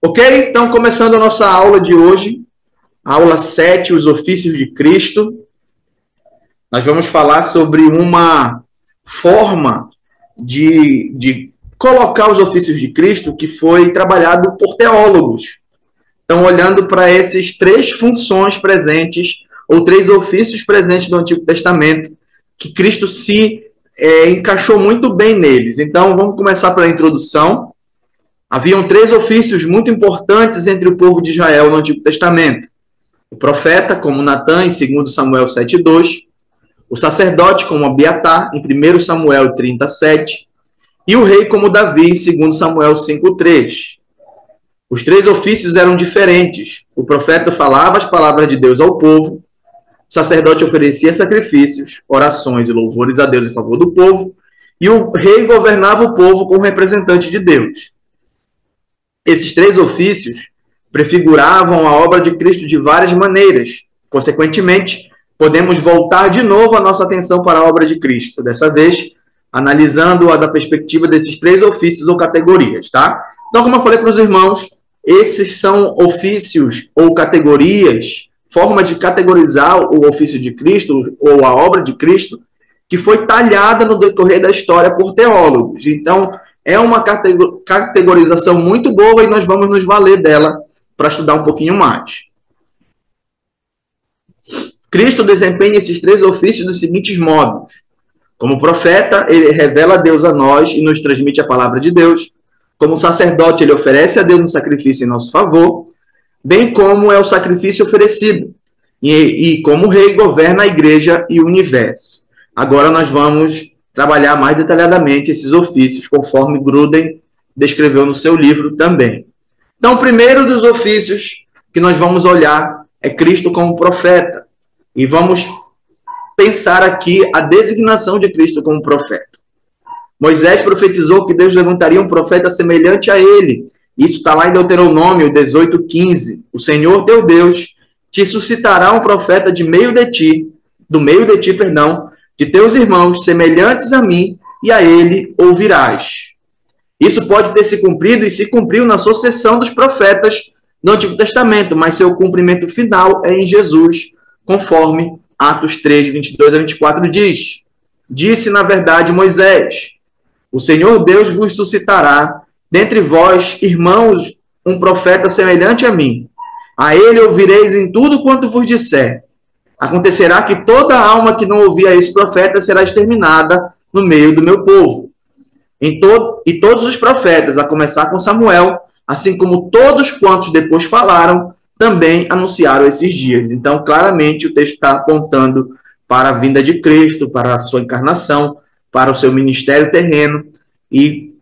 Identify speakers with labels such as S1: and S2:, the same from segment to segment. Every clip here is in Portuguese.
S1: Ok? Então, começando a nossa aula de hoje, aula 7, os ofícios de Cristo. Nós vamos falar sobre uma forma de colocar os ofícios de Cristo que foi trabalhado por teólogos. Então, olhando para essas três funções presentes, ou três ofícios presentes no Antigo Testamento, que Cristo se encaixou muito bem neles. Então, vamos começar pela introdução. Haviam três ofícios muito importantes entre o povo de Israel no Antigo Testamento. O profeta, como Natã, em 2 Samuel 7:2. O sacerdote, como Abiatar, em 1 Samuel 37. E o rei, como Davi, em 2 Samuel 5:3. Os três ofícios eram diferentes. O profeta falava as palavras de Deus ao povo. O sacerdote oferecia sacrifícios, orações e louvores a Deus em favor do povo. E o rei governava o povo como representante de Deus. Esses três ofícios prefiguravam a obra de Cristo de várias maneiras. Consequentemente, podemos voltar de novo a nossa atenção para a obra de Cristo, dessa vez analisando-a da perspectiva desses três ofícios ou categorias, tá? Então, como eu falei para os irmãos, esses são ofícios ou categorias, forma de categorizar o ofício de Cristo ou a obra de Cristo, que foi talhada no decorrer da história por teólogos. Então, é uma categorização muito boa e nós vamos nos valer dela para estudar um pouquinho mais. Cristo desempenha esses três ofícios dos seguintes modos. Como profeta, ele revela a Deus a nós e nos transmite a palavra de Deus. Como sacerdote, ele oferece a Deus um sacrifício em nosso favor, bem como é o sacrifício oferecido. E como rei, governa a igreja e o universo. Agora nós vamos trabalhar mais detalhadamente esses ofícios, conforme Gruden descreveu no seu livro também. Então, o primeiro dos ofícios que nós vamos olhar é Cristo como profeta. E vamos pensar aqui a designação de Cristo como profeta. Moisés profetizou que Deus levantaria um profeta semelhante a ele. Isso está lá em Deuteronômio 18:15. O Senhor teu Deus te suscitará um profeta do meio de ti, de teus irmãos, semelhantes a mim, e a ele ouvirás. Isso pode ter se cumprido e se cumpriu na sucessão dos profetas do Antigo Testamento, mas seu cumprimento final é em Jesus, conforme Atos 3, 22 a 24 diz. Disse, na verdade, Moisés: o Senhor Deus vos suscitará dentre vós, irmãos, um profeta semelhante a mim. A ele ouvireis em tudo quanto vos disser. Acontecerá que toda alma que não ouvir a esse profeta será exterminada no meio do meu povo. E todos os profetas, a começar com Samuel, assim como todos quantos depois falaram, também anunciaram esses dias. Então, claramente, o texto está apontando para a vinda de Cristo, para a sua encarnação, para o seu ministério terreno, e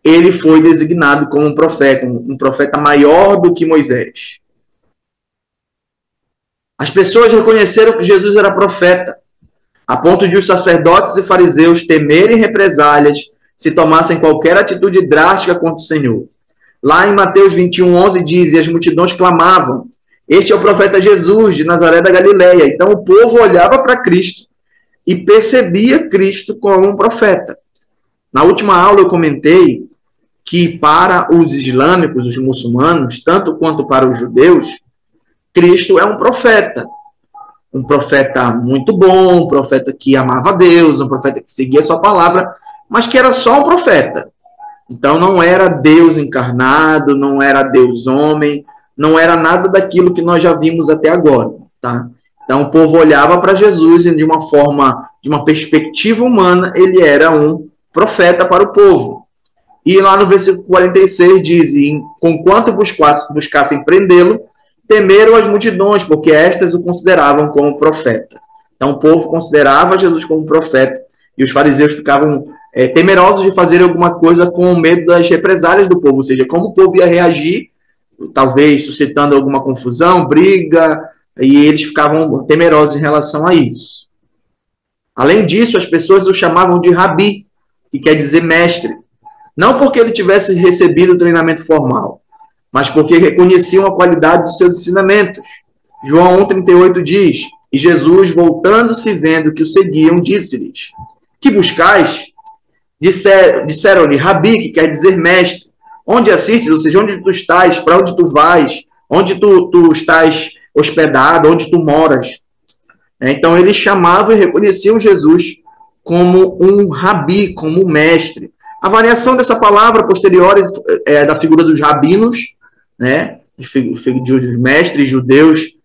S1: ele foi designado como um profeta maior do que Moisés. As pessoas reconheceram que Jesus era profeta, a ponto de os sacerdotes e fariseus temerem represálias se tomassem qualquer atitude drástica contra o Senhor. Lá em Mateus 21:11 diz, e as multidões clamavam: este é o profeta Jesus, de Nazaré da Galileia. Então o povo olhava para Cristo e percebia Cristo como um profeta. Na última aula eu comentei que para os islâmicos, os muçulmanos, tanto quanto para os judeus, Cristo é um profeta muito bom, um profeta que amava a Deus, um profeta que seguia a sua palavra, mas que era só um profeta. Então não era Deus encarnado, não era Deus homem, não era nada daquilo que nós já vimos até agora, tá? Então o povo olhava para Jesus e de uma perspectiva humana, ele era um profeta para o povo. E lá no versículo 46 diz, conquanto buscassem prendê-lo, temeram as multidões, porque estas o consideravam como profeta. Então o povo considerava Jesus como profeta, e os fariseus ficavam temerosos de fazer alguma coisa com medo das represálias do povo, ou seja, como o povo ia reagir, talvez suscitando alguma confusão, briga, e eles ficavam temerosos em relação a isso. Além disso, as pessoas o chamavam de rabi, que quer dizer mestre, não porque ele tivesse recebido treinamento formal, mas porque reconheciam a qualidade dos seus ensinamentos. João 1,38 diz, e Jesus, voltando-se e vendo que o seguiam, disse-lhes: que buscais? Disseram-lhe, rabi, que quer dizer mestre. onde assistes, ou seja, onde tu estás, para onde tu vais, onde tu estás hospedado, onde tu moras. Então, eles chamavam e reconheciam Jesus como um rabi, como um mestre. A variação dessa palavra posterior é da figura dos rabinos, né? Dos mestres judeus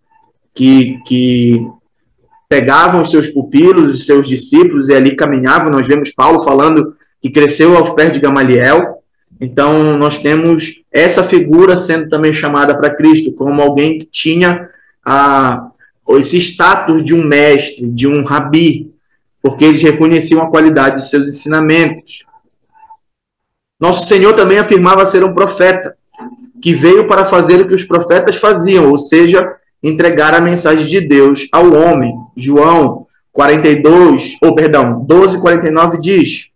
S1: que pegavam os seus pupilos, os seus discípulos e ali caminhavam. Nós vemos Paulo falando que cresceu aos pés de Gamaliel. Então, nós temos essa figura sendo também chamada para Cristo como alguém que tinha esse status de um mestre, de um rabi, porque eles reconheciam a qualidade dos seus ensinamentos. Nosso Senhor também afirmava ser um profeta, que veio para fazer o que os profetas faziam, ou seja, entregar a mensagem de Deus ao homem. João 12:49 diz: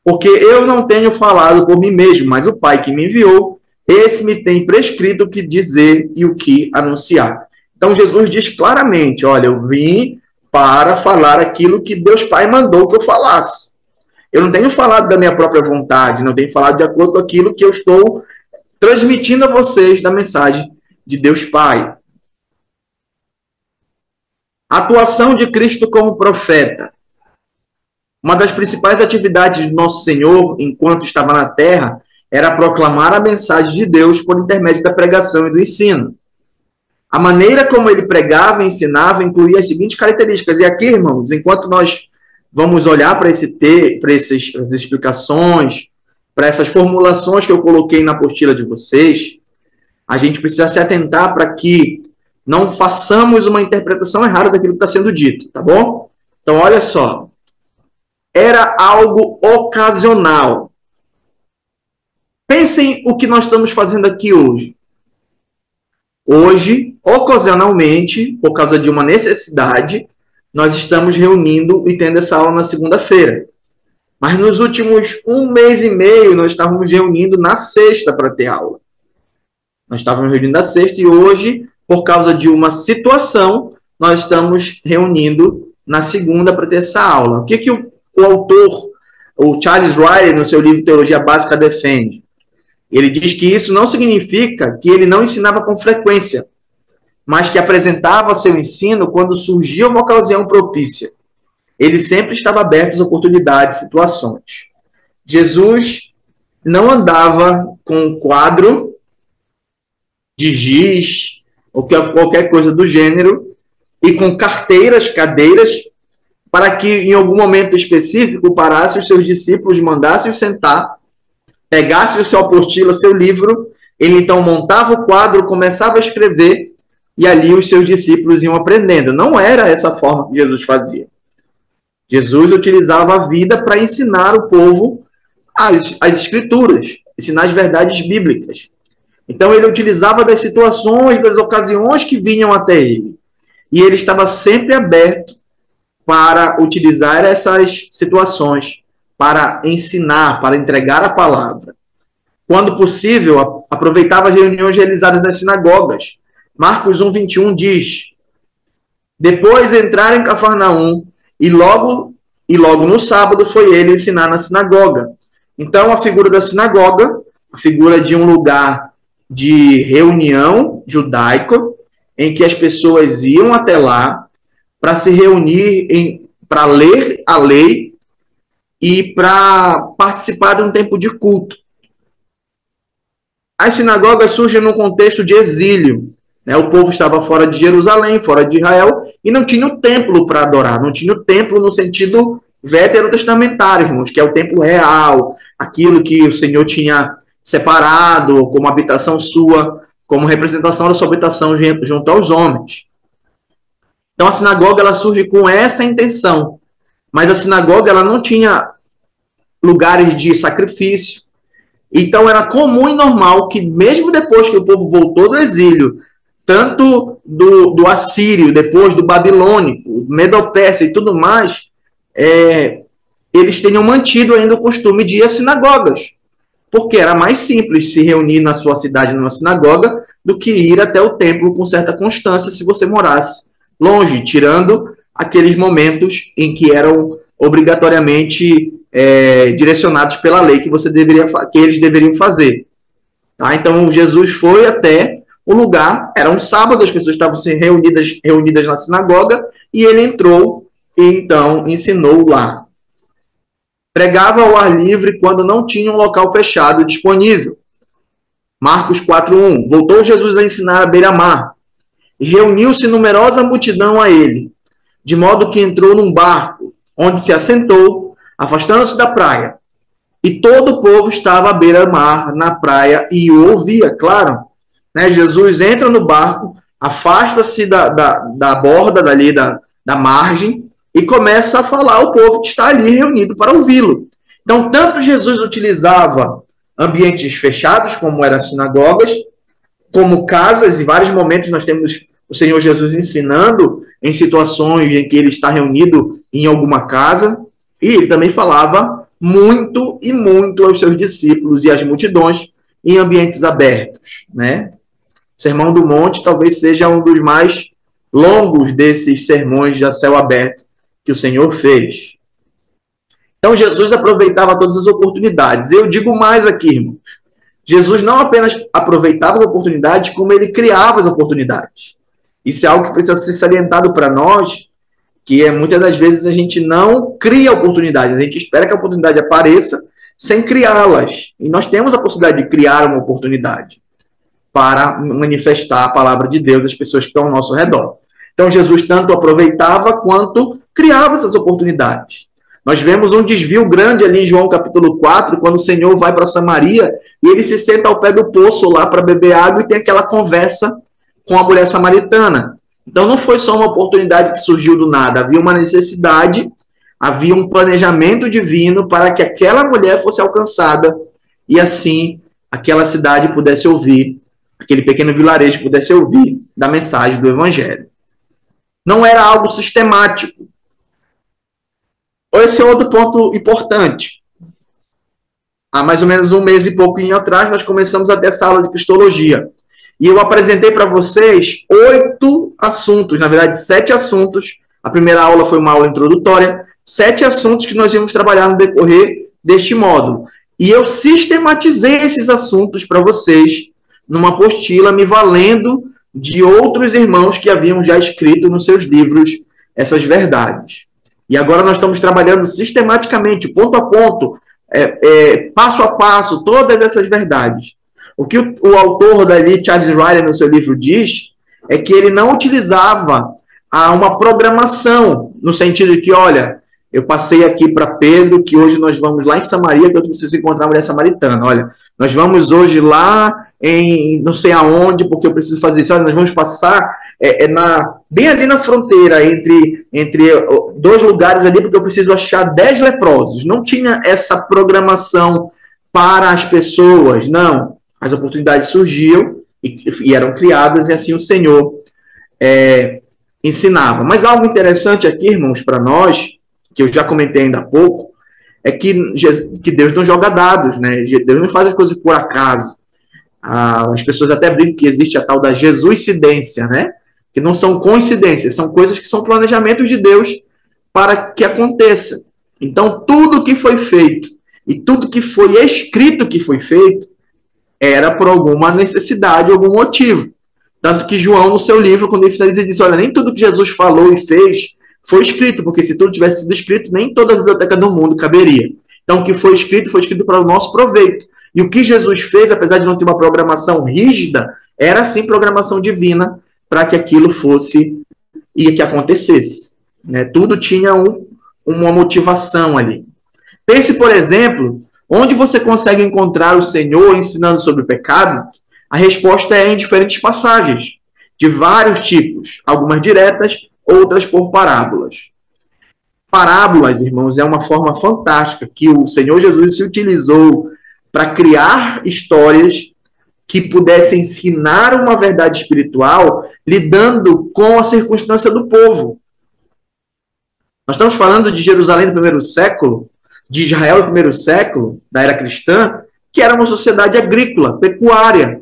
S1: porque eu não tenho falado por mim mesmo, mas o Pai que me enviou, esse me tem prescrito o que dizer e o que anunciar. Então Jesus diz claramente, olha, eu vim para falar aquilo que Deus Pai mandou que eu falasse. Eu não tenho falado da minha própria vontade, não tenho falado de acordo com aquilo que eu estou transmitindo a vocês da mensagem de Deus Pai. A atuação de Cristo como profeta. Uma das principais atividades do nosso Senhor, enquanto estava na terra, era proclamar a mensagem de Deus por intermédio da pregação e do ensino. A maneira como ele pregava e ensinava incluía as seguintes características. E aqui, irmãos, enquanto nós vamos olhar para essas explicações, para essas formulações que eu coloquei na apostila de vocês, a gente precisa se atentar para que não façamos uma interpretação errada daquilo que está sendo dito, tá bom? Então, olha só. Era algo ocasional. Pensem o que nós estamos fazendo aqui hoje. Hoje, ocasionalmente, por causa de uma necessidade, nós estamos reunindo e tendo essa aula na segunda-feira. Mas nos últimos 1 mês e meio, nós estávamos reunindo na sexta para ter aula. Nós estávamos reunindo na sexta e hoje, por causa de uma situação, nós estamos reunindo na segunda para ter essa aula. O que o autor, o Charles Ryrie, no seu livro Teologia Básica, defende? Ele diz que isso não significa que ele não ensinava com frequência, mas que apresentava seu ensino quando surgia uma ocasião propícia. Ele sempre estava aberto às oportunidades, situações. Jesus não andava com um quadro de giz ou qualquer coisa do gênero e com carteiras, cadeiras, para que em algum momento específico parasse os seus discípulos, mandasse-os sentar, pegasse o seu apostila, seu livro, ele então montava o quadro, começava a escrever e ali os seus discípulos iam aprendendo. Não era essa forma que Jesus fazia. Jesus utilizava a vida para ensinar o povo as escrituras, ensinar as verdades bíblicas. Então ele utilizava das situações, das ocasiões que vinham até ele. E ele estava sempre aberto para utilizar essas situações, para ensinar, para entregar a palavra. Quando possível, aproveitava as reuniões realizadas nas sinagogas. Marcos 1:21 diz: depois entraram em Cafarnaum e logo no sábado foi ele ensinar na sinagoga. Então a figura da sinagoga, a figura de um lugar de reunião judaico, em que as pessoas iam até lá para se reunir, para ler a lei e para participar de um tempo de culto. As sinagogas surgem num contexto de exílio. O povo estava fora de Jerusalém, fora de Israel, e não tinha um templo para adorar. Não tinha o templo no sentido veterotestamentário, irmãos, que é o templo real, aquilo que o Senhor tinha separado como habitação sua, como representação da sua habitação junto aos homens. Então a sinagoga ela surge com essa intenção, mas a sinagoga ela não tinha lugares de sacrifício. Então era comum e normal que mesmo depois que o povo voltou do exílio, tanto do assírio, depois do babilônico, Medo-Persa e tudo mais, eles tenham mantido ainda o costume de ir às sinagogas, porque era mais simples se reunir na sua cidade numa sinagoga do que ir até o templo com certa constância se você morasse longe, tirando aqueles momentos em que eram obrigatoriamente direcionados pela lei que eles deveriam fazer. Tá? Então, Jesus foi até o lugar, era um sábado, as pessoas estavam reunidas na sinagoga, e ele entrou e então ensinou lá. Pregava ao ar livre quando não tinha um local fechado disponível. Marcos 4:1. Voltou Jesus a ensinar à beira-mar, e reuniu-se numerosa multidão a ele, de modo que entrou num barco, onde se assentou, afastando-se da praia. E todo o povo estava à beira-mar, na praia, e o ouvia, claro. Né? Jesus entra no barco, afasta-se da borda dali, da margem, e começa a falar ao povo que está ali reunido para ouvi-lo. Então, tanto Jesus utilizava ambientes fechados, como eram as sinagogas, como casas. Em vários momentos nós temos o Senhor Jesus ensinando em situações em que ele está reunido em alguma casa, e ele também falava muito e muito aos seus discípulos e às multidões em ambientes abertos, né? O Sermão do Monte talvez seja um dos mais longos desses sermões a céu aberto que o Senhor fez. Então Jesus aproveitava todas as oportunidades. Eu digo mais aqui, irmãos. Jesus não apenas aproveitava as oportunidades, como ele criava as oportunidades. Isso é algo que precisa ser salientado para nós, que muitas das vezes a gente não cria oportunidades, a gente espera que a oportunidade apareça sem criá-las. E nós temos a possibilidade de criar uma oportunidade para manifestar a palavra de Deus às pessoas que estão ao nosso redor. Então Jesus tanto aproveitava quanto criava essas oportunidades. Nós vemos um desvio grande ali em João capítulo 4, quando o Senhor vai para Samaria e ele se senta ao pé do poço lá para beber água e tem aquela conversa com a mulher samaritana. Então não foi só uma oportunidade que surgiu do nada, havia uma necessidade, havia um planejamento divino para que aquela mulher fosse alcançada e assim aquela cidade pudesse ouvir, aquele pequeno vilarejo pudesse ouvir da mensagem do Evangelho. Não era algo sistemático. Esse é outro ponto importante. Há mais ou menos um mês e pouquinho atrás, nós começamos a ter essa aula de cristologia. E eu apresentei para vocês 8 assuntos, na verdade 7 assuntos. A primeira aula foi uma aula introdutória. 7 assuntos que nós íamos trabalhar no decorrer deste módulo. E eu sistematizei esses assuntos para vocês numa apostila, me valendo de outros irmãos que haviam já escrito nos seus livros essas verdades. E agora nós estamos trabalhando sistematicamente, ponto a ponto, passo a passo, todas essas verdades. O que o autor dali, Charles Riley, no seu livro diz, é que ele não utilizava uma programação, no sentido de que, olha, eu passei aqui para Pedro, que hoje nós vamos lá em Samaria, que eu preciso encontrar a mulher samaritana. Olha, nós vamos hoje lá em não sei aonde, porque eu preciso fazer isso. Olha, nós vamos passar bem ali na fronteira, entre 2 lugares ali, porque eu preciso achar 10 leprosos. Não tinha essa programação para as pessoas, não. As oportunidades surgiam e eram criadas, e assim o Senhor ensinava. Mas algo interessante aqui, irmãos, para nós, que eu já comentei ainda há pouco, é que Deus não joga dados, né? Deus não faz as coisas por acaso. As pessoas até brincam que existe a tal da Jesuscidência, né? Que não são coincidências, são coisas que são planejamentos de Deus para que aconteça. Então, tudo que foi feito e tudo que foi escrito que foi feito era por alguma necessidade, algum motivo. Tanto que João, no seu livro, quando ele finaliza, ele diz, olha, nem tudo que Jesus falou e fez foi escrito, porque se tudo tivesse sido escrito, nem toda a biblioteca do mundo caberia. Então, o que foi escrito para o nosso proveito. E o que Jesus fez, apesar de não ter uma programação rígida, era sim programação divina para que aquilo fosse e que acontecesse. Né? Tudo tinha uma motivação ali. Pense, por exemplo, onde você consegue encontrar o Senhor ensinando sobre o pecado. A resposta é em diferentes passagens, de vários tipos, algumas diretas, outras por parábolas. Parábolas, irmãos, é uma forma fantástica que o Senhor Jesus se utilizou para criar histórias que pudessem ensinar uma verdade espiritual lidando com a circunstância do povo. Nós estamos falando de Jerusalém do primeiro século, de Israel do primeiro século, da era cristã, que era uma sociedade agrícola, pecuária,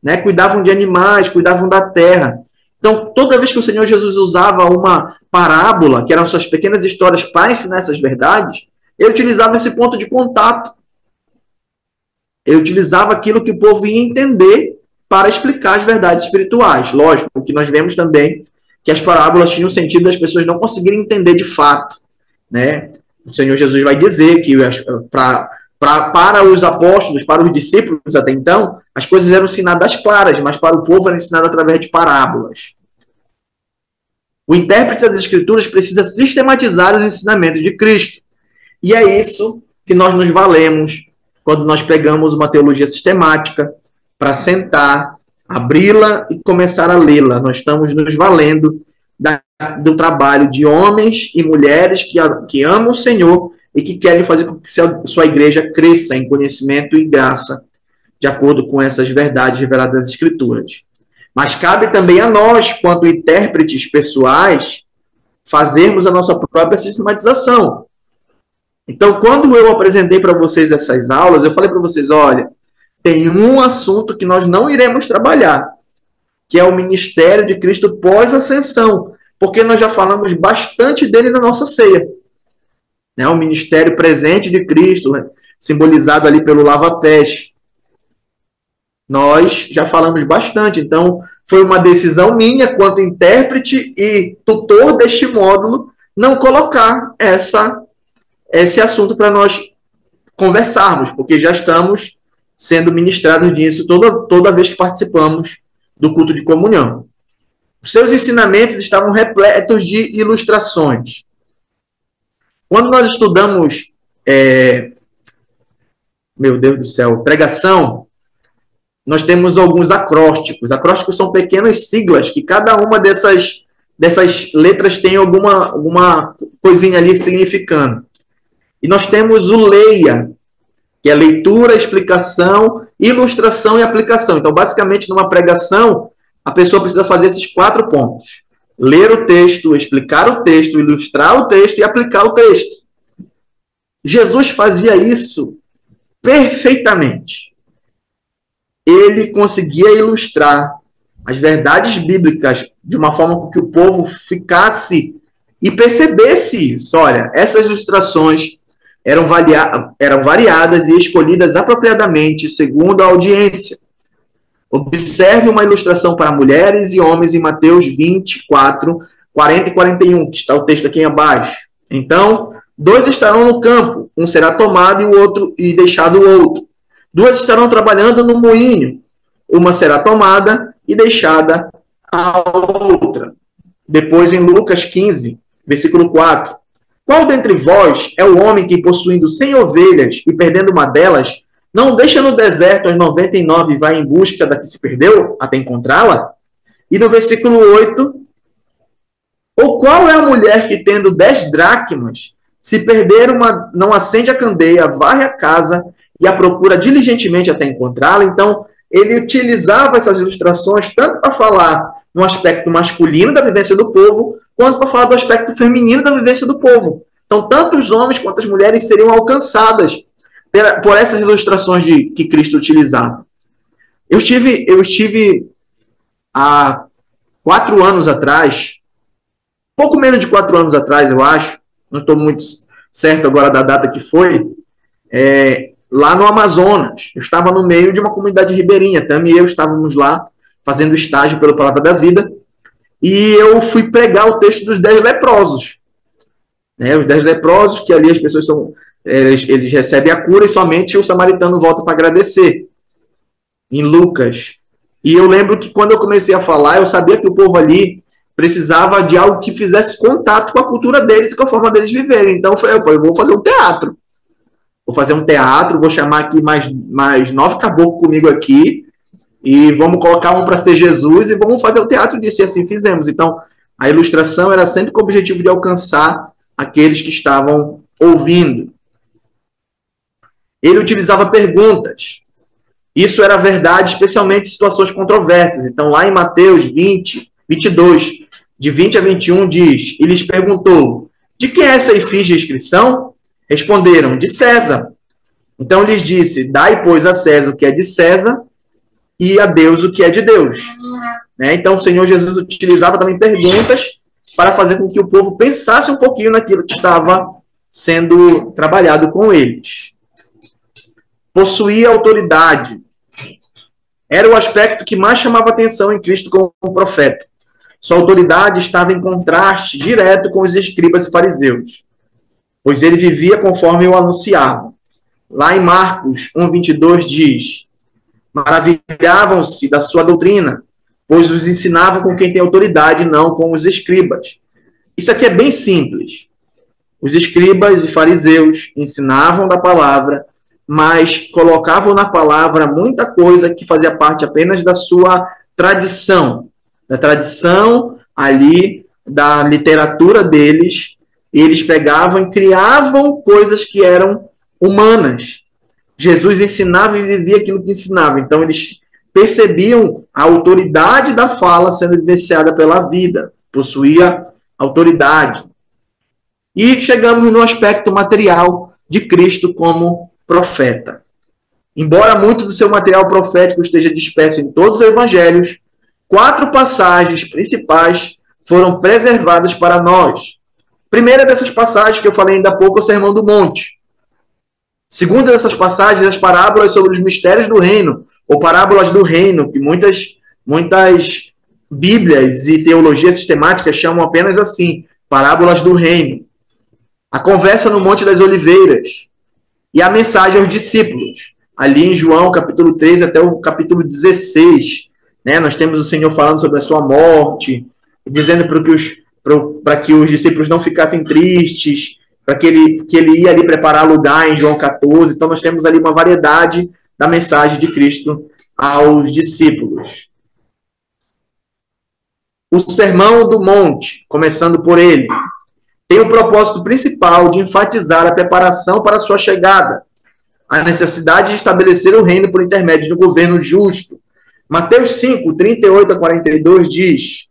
S1: né? Cuidavam de animais, cuidavam da terra. Então, toda vez que o Senhor Jesus usava uma parábola, que eram suas pequenas histórias para ensinar essas verdades, ele utilizava esse ponto de contato. Ele utilizava aquilo que o povo ia entender para explicar as verdades espirituais. Lógico, o que nós vemos também que as parábolas tinham sentido das pessoas não conseguirem entender de fato, né? O Senhor Jesus vai dizer que para os apóstolos, para os discípulos até então, as coisas eram ensinadas claras, mas para o povo era ensinado através de parábolas. O intérprete das Escrituras precisa sistematizar os ensinamentos de Cristo. E é isso que nós nos valemos quando nós pegamos uma teologia sistemática para sentar, abri-la e começar a lê-la. Nós estamos nos valendo do trabalho de homens e mulheres que amam o Senhor e que querem fazer com que sua igreja cresça em conhecimento e graça, de acordo com essas verdades reveladas das Escrituras. Mas cabe também a nós, quanto intérpretes pessoais, fazermos a nossa própria sistematização. Então, quando eu apresentei para vocês essas aulas, eu falei para vocês, olha, tem um assunto que nós não iremos trabalhar, que é o ministério de Cristo pós-ascensão, porque nós já falamos bastante dele na nossa ceia. Né? O ministério presente de Cristo, né? Simbolizado ali pelo lava-pés. Nós já falamos bastante, então foi uma decisão minha, quanto intérprete e tutor deste módulo, não colocar esse assunto para nós conversarmos, porque já estamos sendo ministrados disso toda vez que participamos do culto de comunhão. Os seus ensinamentos estavam repletos de ilustrações. Quando nós estudamos, meu Deus do céu, pregação, nós temos alguns acrósticos. Acrósticos são pequenas siglas que cada uma dessas letras tem alguma coisinha ali significando. E nós temos o LEIA, que é leitura, explicação, ilustração e aplicação. Então, basicamente, numa pregação, a pessoa precisa fazer esses 4 pontos. Ler o texto, explicar o texto, ilustrar o texto e aplicar o texto. Jesus fazia isso perfeitamente. Ele conseguia ilustrar as verdades bíblicas de uma forma que o povo ficasse e percebesse isso. Olha, essas ilustrações eram variadas e escolhidas apropriadamente segundo a audiência. Observe uma ilustração para mulheres e homens em Mateus 24, 40 e 41, que está o texto aqui abaixo. Então, 2 estarão no campo, um será tomado e deixado o outro. 2 estarão trabalhando no moinho, uma será tomada e deixada a outra. Depois, em Lucas 15, versículo 4. Qual dentre vós é o homem que, possuindo 100 ovelhas e perdendo uma delas, não deixa no deserto as 99 e vai em busca da que se perdeu, até encontrá-la? E no versículo 8, ou qual é a mulher que, tendo 10 dracmas, se perder uma, não acende a candeia, varre a casa e a procura diligentemente até encontrá-la? Então, ele utilizava essas ilustrações tanto para falar no aspecto masculino da vivência do povo, quanto para falar do aspecto feminino da vivência do povo. Então, tanto os homens quanto as mulheres seriam alcançadas por essas ilustrações que Cristo utilizava. Eu estive há 4 anos atrás, pouco menos de 4 anos atrás, eu acho, não estou muito certo agora da data que foi, lá no Amazonas. Eu estava no meio de uma comunidade ribeirinha, Tami e eu estávamos lá fazendo estágio pela Palavra da Vida, e eu fui pregar o texto dos 10 leprosos. Os 10 leprosos, que ali as pessoas eles recebem a cura e somente o samaritano volta para agradecer. Em Lucas. E eu lembro que quando eu comecei a falar, eu sabia que o povo ali precisava de algo que fizesse contato com a cultura deles e com a forma deles viverem. Então eu falei, vou fazer um teatro. Vou chamar aqui mais 9 caboclos comigo aqui, e vamos colocar um para ser Jesus e vamos fazer o teatro disso. E assim fizemos. Então, a ilustração era sempre com o objetivo de alcançar aqueles que estavam ouvindo. Ele utilizava perguntas. Isso era verdade, especialmente em situações controversas. Então, lá em Mateus 22, de 20 a 21, diz, e lhes perguntou, de quem é essa efígie de inscrição? Responderam, de César. Então, lhes disse, dai, pois, a César o que é de César e a Deus o que é de Deus. Então, o Senhor Jesus utilizava também perguntas para fazer com que o povo pensasse um pouquinho naquilo que estava sendo trabalhado com eles. possuía autoridade. Era o aspecto que mais chamava atenção em Cristo como profeta. Sua autoridade estava em contraste direto com os escribas e fariseus, pois ele vivia conforme o anunciava. Lá em Marcos 1:22 diz: maravilhavam-se da sua doutrina, pois os ensinava com quem tem autoridade, não com os escribas. Isso aqui é bem simples. Os escribas e fariseus ensinavam da palavra, mas colocavam na palavra muita coisa que fazia parte apenas da sua tradição, da tradição ali da literatura deles. Eles pegavam e criavam coisas que eram humanas. Jesus ensinava e vivia aquilo que ensinava. Então, eles percebiam a autoridade da fala sendo evidenciada pela vida. Possuía autoridade. E chegamos no aspecto material de Cristo como profeta. Embora muito do seu material profético esteja disperso em todos os evangelhos, 4 passagens principais foram preservadas para nós. Primeira dessas passagens que eu falei ainda há pouco é o Sermão do Monte. Segunda dessas passagens, as parábolas sobre os mistérios do reino, ou parábolas do reino, que muitas bíblias e teologias sistemáticas chamam apenas assim, parábolas do reino. A conversa no Monte das Oliveiras e a mensagem aos discípulos, ali em João capítulo 13 até o capítulo 16, né? Nós temos o Senhor falando sobre a sua morte, dizendo para que os discípulos não ficassem tristes, para que ele ia ali preparar lugar em João 14. Então nós temos ali uma variedade da mensagem de Cristo aos discípulos. O Sermão do Monte, começando por ele, tem o propósito principal de enfatizar a preparação para a sua chegada, a necessidade de estabelecer o reino por intermédio de um governo justo. Mateus 5, 38 a 42 diz: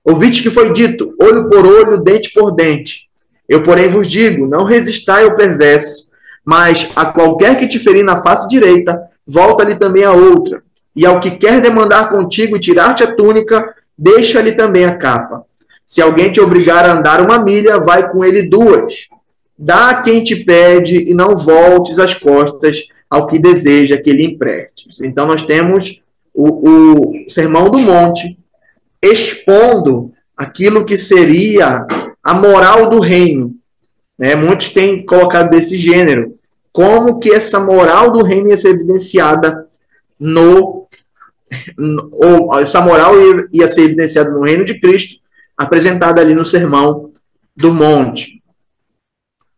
S1: ouviste que foi dito, olho por olho, dente por dente. Eu, porém, vos digo, não resistai ao perverso, mas a qualquer que te ferir na face direita, volta-lhe também a outra. E ao que quer demandar contigo e tirar-te a túnica, deixa-lhe também a capa. Se alguém te obrigar a andar 1 milha, vai com ele 2. Dá a quem te pede e não voltes as costas ao que deseja que lhe emprestes. Então nós temos o Sermão do Monte expondo aquilo que seria a moral do reino. Né? Muitos têm colocado desse gênero. Como que essa moral do reino ia ser evidenciada essa moral ia ser evidenciada no reino de Cristo, apresentada ali no Sermão do Monte.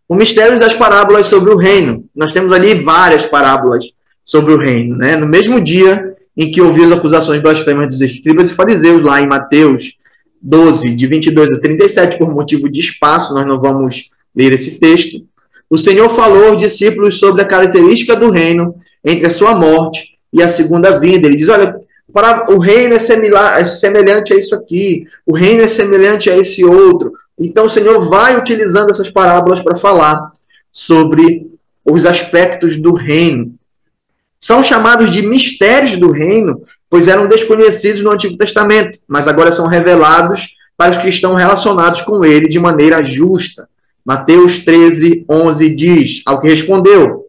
S1: O mistério das parábolas sobre o reino. Nós temos ali várias parábolas sobre o reino. Né? No mesmo dia em que ouviu as acusações blasfemas dos escribas e fariseus, lá em Mateus 12, de 22 a 37, por motivo de espaço, nós não vamos ler esse texto, o Senhor falou aos discípulos sobre a característica do reino entre a sua morte e a segunda vinda. Ele diz, olha, o reino é semelhante a isso aqui, o reino é semelhante a esse outro. Então o Senhor vai utilizando essas parábolas para falar sobre os aspectos do reino. São chamados de mistérios do reino, pois eram desconhecidos no Antigo Testamento, mas agora são revelados para os que estão relacionados com ele de maneira justa. Mateus 13, 11 diz, ao que respondeu,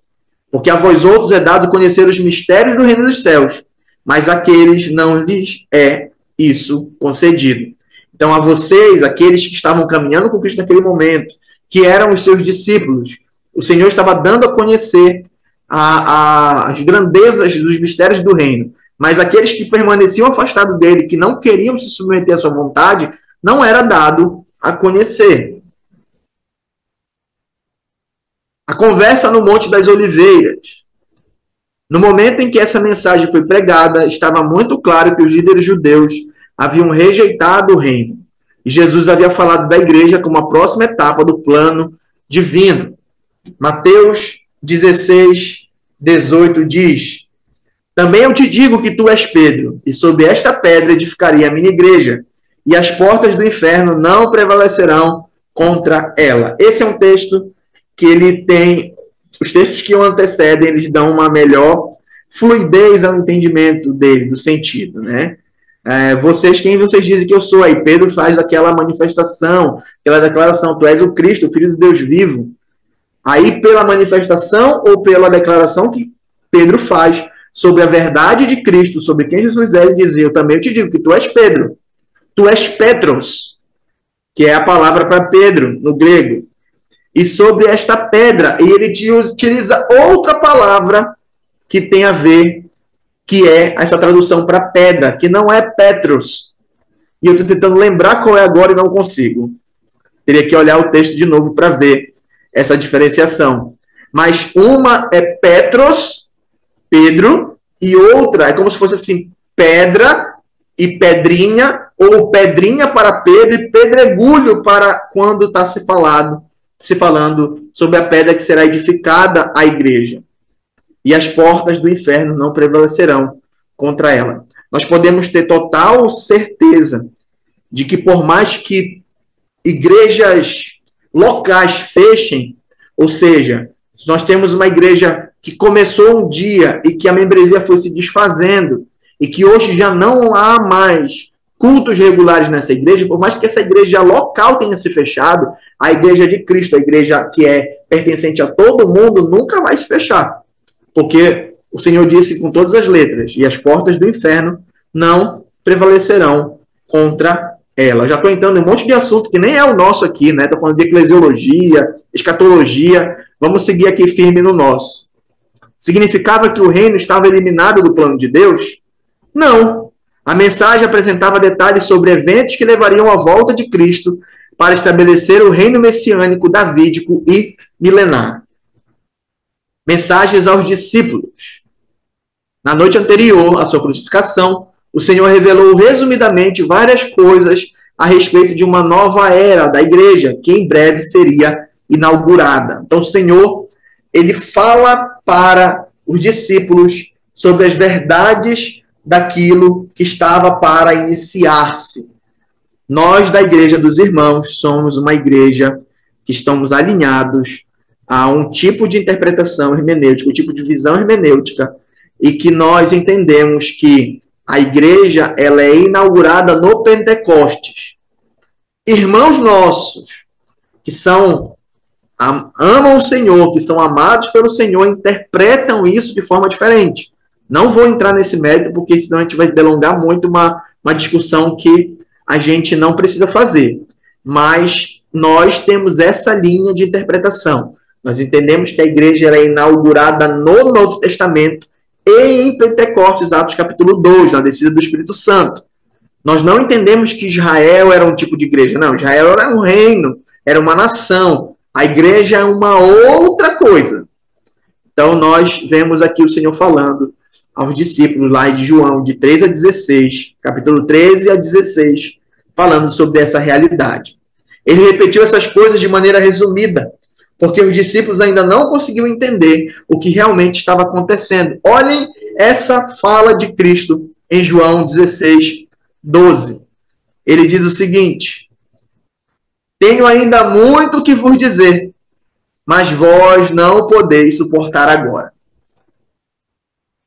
S1: porque a vós outros é dado conhecer os mistérios do reino dos céus, mas àqueles não lhes é isso concedido. Então, a vocês, aqueles que estavam caminhando com Cristo naquele momento, que eram os seus discípulos, o Senhor estava dando a conhecer as grandezas dos mistérios do reino. Mas aqueles que permaneciam afastados dele, que não queriam se submeter à sua vontade, não era dado a conhecer. A conversa no Monte das Oliveiras. No momento em que essa mensagem foi pregada, estava muito claro que os líderes judeus haviam rejeitado o reino. E Jesus havia falado da igreja como a próxima etapa do plano divino. Mateus 16, 18 diz, também eu te digo que tu és Pedro, e sobre esta pedra edificarei a minha igreja, e as portas do inferno não prevalecerão contra ela. Esse é um texto que ele tem, os textos que o antecedem, eles dão uma melhor fluidez ao entendimento dele, do sentido, né? Quem vocês dizem que eu sou? Aí Pedro faz aquela manifestação, aquela declaração, tu és o Cristo, o Filho de Deus vivo. Aí pela manifestação ou pela declaração que Pedro faz sobre a verdade de Cristo, sobre quem Jesus é, ele dizia: eu também te digo que tu és Pedro, tu és Petros, que é a palavra para Pedro no grego. E sobre esta pedra, e ele utiliza outra palavra que tem a ver, que é essa tradução para pedra, que não é Petros. E eu estou tentando lembrar qual é agora e não consigo. Teria que olhar o texto de novo para ver essa diferenciação. Mas uma é Petros, Pedro, e outra é como se fosse assim, pedra e pedrinha, ou pedrinha para Pedro e pedregulho para quando está se falando sobre a pedra que será edificada a igreja. E as portas do inferno não prevalecerão contra ela. Nós podemos ter total certeza de que por mais que igrejas locais fechem, ou seja, nós temos uma igreja que começou um dia e que a membresia foi se desfazendo e que hoje já não há mais cultos regulares nessa igreja, por mais que essa igreja local tenha se fechado, a igreja de Cristo, a igreja que é pertencente a todo mundo, nunca vai se fechar. Porque o Senhor disse com todas as letras, e as portas do inferno não prevalecerão contra ela. Já estou entrando em um monte de assunto que nem é o nosso aqui, né? Estou falando de eclesiologia, escatologia. Vamos seguir aqui firme no nosso. Significava que o reino estava eliminado do plano de Deus? Não. A mensagem apresentava detalhes sobre eventos que levariam à volta de Cristo para estabelecer o reino messiânico davídico e milenar. Mensagens aos discípulos. Na noite anterior à sua crucificação, o Senhor revelou resumidamente várias coisas a respeito de uma nova era da igreja, que em breve seria inaugurada. Então o Senhor, ele fala para os discípulos sobre as verdades daquilo que estava para iniciar-se. Nós, da Igreja dos Irmãos, somos uma igreja que estamos alinhados a um tipo de interpretação hermenêutica, um tipo de visão hermenêutica, e que nós entendemos que a igreja ela é inaugurada no Pentecostes. Irmãos nossos que amam o Senhor, que são amados pelo Senhor, interpretam isso de forma diferente. Não vou entrar nesse mérito, porque senão a gente vai delongar muito uma discussão que a gente não precisa fazer. Mas nós temos essa linha de interpretação. Nós entendemos que a igreja é inaugurada no Novo Testamento e em Pentecostes, Atos capítulo 2, na descida do Espírito Santo. Nós não entendemos que Israel era um tipo de igreja. Não, Israel era um reino, era uma nação. A igreja é uma outra coisa. Então, nós vemos aqui o Senhor falando aos discípulos lá de João, de 3 a 16, capítulo 13 a 16, falando sobre essa realidade. Ele repetiu essas coisas de maneira resumida, porque os discípulos ainda não conseguiam entender o que realmente estava acontecendo. Olhem essa fala de Cristo em João 16, 12. Ele diz o seguinte: tenho ainda muito o que vos dizer, mas vós não podeis suportar agora.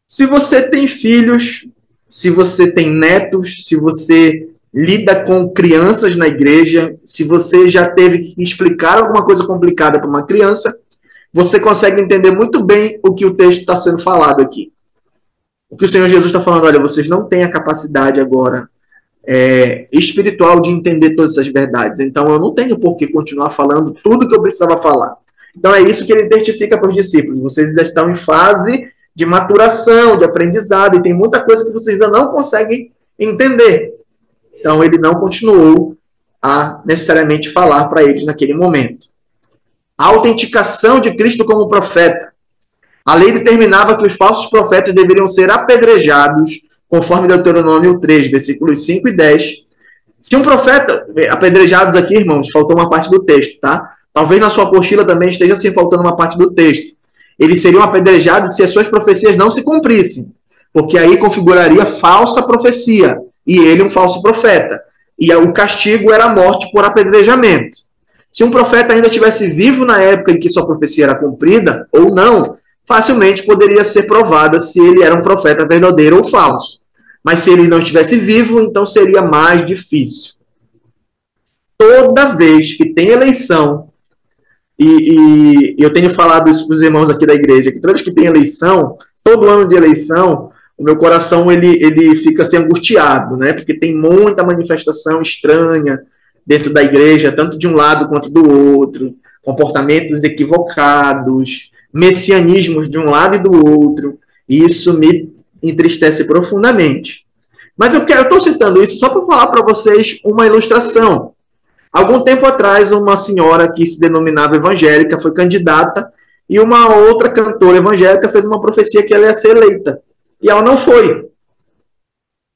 S1: Se você tem filhos, se você tem netos, se você lida com crianças na igreja, se você já teve que explicar alguma coisa complicada para uma criança, você consegue entender muito bem o que o texto está sendo falado aqui. O que o Senhor Jesus está falando: olha, vocês não têm a capacidade agora espiritual de entender todas essas verdades, então eu não tenho por que continuar falando tudo que eu precisava falar. Então é isso que ele identifica para os discípulos: vocês ainda estão em fase de maturação, de aprendizado, e tem muita coisa que vocês ainda não conseguem entender. Então ele não continuou a necessariamente falar para eles naquele momento. A autenticação de Cristo como profeta. A lei determinava que os falsos profetas deveriam ser apedrejados, conforme Deuteronômio 3, versículos 5 e 10. Se um profeta... Apedrejados aqui, irmãos, faltou uma parte do texto, tá? Talvez na sua apostila também esteja assim faltando uma parte do texto. Eles seriam apedrejados se as suas profecias não se cumprissem, porque aí configuraria falsa profecia, e ele um falso profeta. E o castigo era a morte por apedrejamento. Se um profeta ainda estivesse vivo na época em que sua profecia era cumprida, ou não, facilmente poderia ser provada se ele era um profeta verdadeiro ou falso. Mas se ele não estivesse vivo, então seria mais difícil. Toda vez que tem eleição, e eu tenho falado isso para os irmãos aqui da igreja, que toda vez que tem eleição, todo ano de eleição, o meu coração ele fica assim angustiado, né? Porque tem muita manifestação estranha dentro da igreja, tanto de um lado quanto do outro, comportamentos equivocados, messianismos de um lado e do outro, e isso me entristece profundamente. Mas eu estou citando isso só para falar para vocês uma ilustração. Algum tempo atrás, uma senhora que se denominava evangélica foi candidata e uma outra cantora evangélica fez uma profecia que ela ia ser eleita. E ela não foi.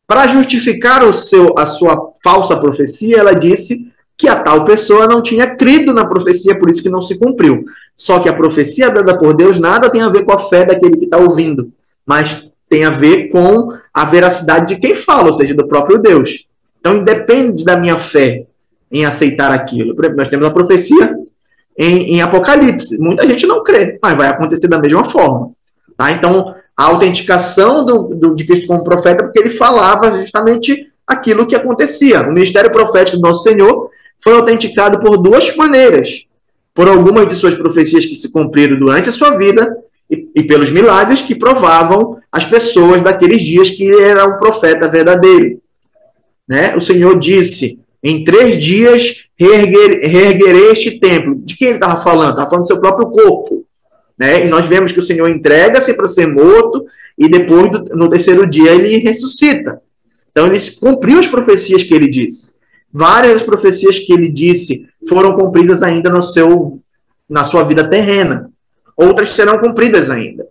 S1: Para justificar a sua falsa profecia, ela disse que a tal pessoa não tinha crido na profecia, por isso que não se cumpriu. Só que a profecia dada por Deus nada tem a ver com a fé daquele que está ouvindo, mas tem a ver com a veracidade de quem fala, ou seja, do próprio Deus. Então, independe da minha fé em aceitar aquilo. Por exemplo, nós temos a profecia em Apocalipse. Muita gente não crê, mas vai acontecer da mesma forma. Tá? Então, a autenticação de Cristo como profeta, porque ele falava justamente aquilo que acontecia. O ministério profético do nosso Senhor foi autenticado por duas maneiras. Por algumas de suas profecias que se cumpriram durante a sua vida e pelos milagres que provavam as pessoas daqueles dias que ele era um profeta verdadeiro. Né? O Senhor disse, em 3 dias reerguerei este templo. De quem ele estava falando? Estava falando do seu próprio corpo. Né? E nós vemos que o Senhor entrega-se para ser morto e depois, no 3º dia, ele ressuscita. Então, ele cumpriu as profecias que ele disse. Várias das profecias que ele disse foram cumpridas ainda na sua vida terrena. Outras serão cumpridas ainda.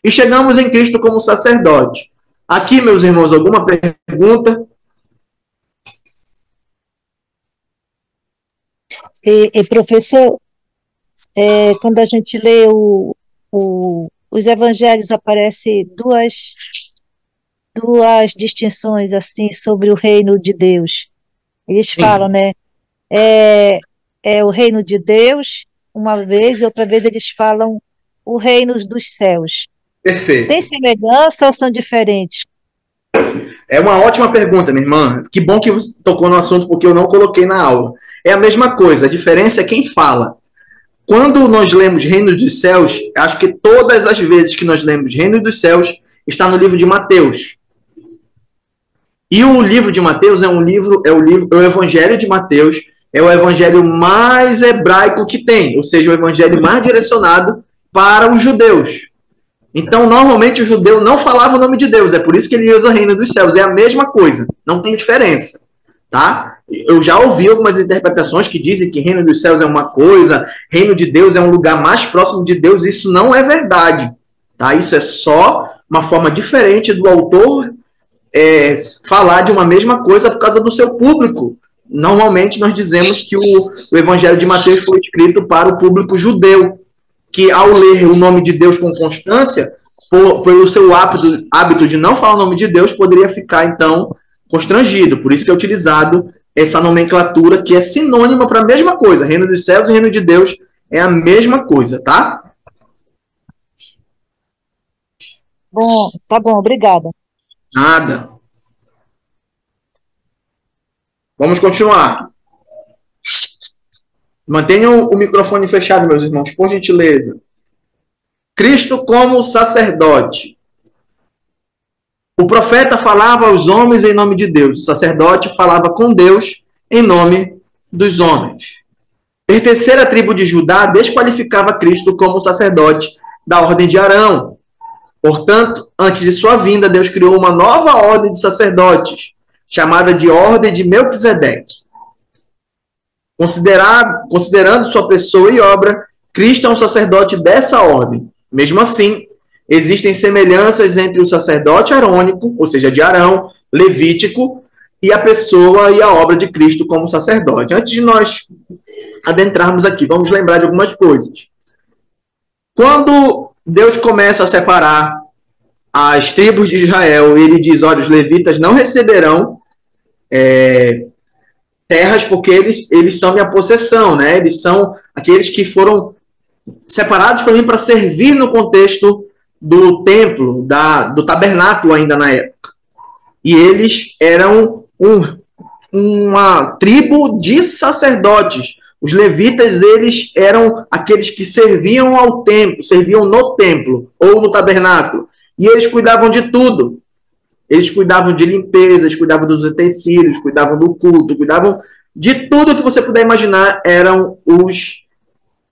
S1: E chegamos em Cristo como sacerdote. Aqui, meus irmãos, alguma pergunta?
S2: Professor, quando a gente lê os evangelhos, aparecem duas distinções assim sobre o reino de Deus. Eles falam, né? É o reino de Deus, uma vez, e outra vez eles falam o reino dos céus.
S1: Perfeito.
S2: Tem semelhança ou são diferentes?
S1: É uma ótima pergunta, minha irmã. Que bom que você tocou no assunto, porque eu não coloquei na aula. É a mesma coisa, a diferença é quem fala. Quando nós lemos Reino dos Céus, acho que todas as vezes que nós lemos Reino dos Céus, está no livro de Mateus. E o livro de Mateus é o Evangelho de Mateus, é o evangelho mais hebraico que tem, ou seja, o evangelho mais direcionado para os judeus. Então, normalmente, o judeu não falava o nome de Deus, é por isso que ele usa Reino dos Céus, é a mesma coisa, não tem diferença. Tá? Eu já ouvi algumas interpretações que dizem que Reino dos Céus é uma coisa, Reino de Deus é um lugar mais próximo de Deus, isso não é verdade. Tá? Isso é só uma forma diferente do autor falar de uma mesma coisa por causa do seu público. Normalmente nós dizemos que o Evangelho de Mateus foi escrito para o público judeu, que ao ler o nome de Deus com constância, pelo seu hábito de não falar o nome de Deus, poderia ficar, então, constrangido. Por isso que é utilizado essa nomenclatura que é sinônima para a mesma coisa. Reino dos céus e reino de Deus é a mesma coisa, tá?
S2: Bom, tá bom, obrigada.
S1: Nada. Vamos continuar. Mantenham o microfone fechado, meus irmãos, por gentileza. Cristo como sacerdote. O profeta falava aos homens em nome de Deus. O sacerdote falava com Deus em nome dos homens. Pertencer à tribo de Judá desqualificava Cristo como sacerdote da ordem de Arão. Portanto, antes de sua vinda, Deus criou uma nova ordem de sacerdotes, chamada de Ordem de Melquisedeque. Considerando sua pessoa e obra, Cristo é um sacerdote dessa ordem. Mesmo assim, existem semelhanças entre o sacerdote arônico, ou seja, de Arão, levítico, e a pessoa e a obra de Cristo como sacerdote. Antes de nós adentrarmos aqui, vamos lembrar de algumas coisas. Quando Deus começa a separar as tribos de Israel, ele diz, olha, os levitas não receberão terras porque eles são minha possessão, né? Eles são aqueles que foram separados para mim para servir no contexto do templo, do tabernáculo ainda na época. E eles eram uma tribo de sacerdotes, Os levitas, eles eram aqueles que serviam ao templo, serviam no templo ou no tabernáculo. E eles cuidavam de tudo. Eles cuidavam de limpeza, eles cuidavam dos utensílios, cuidavam do culto, cuidavam de tudo que você puder imaginar. Eram os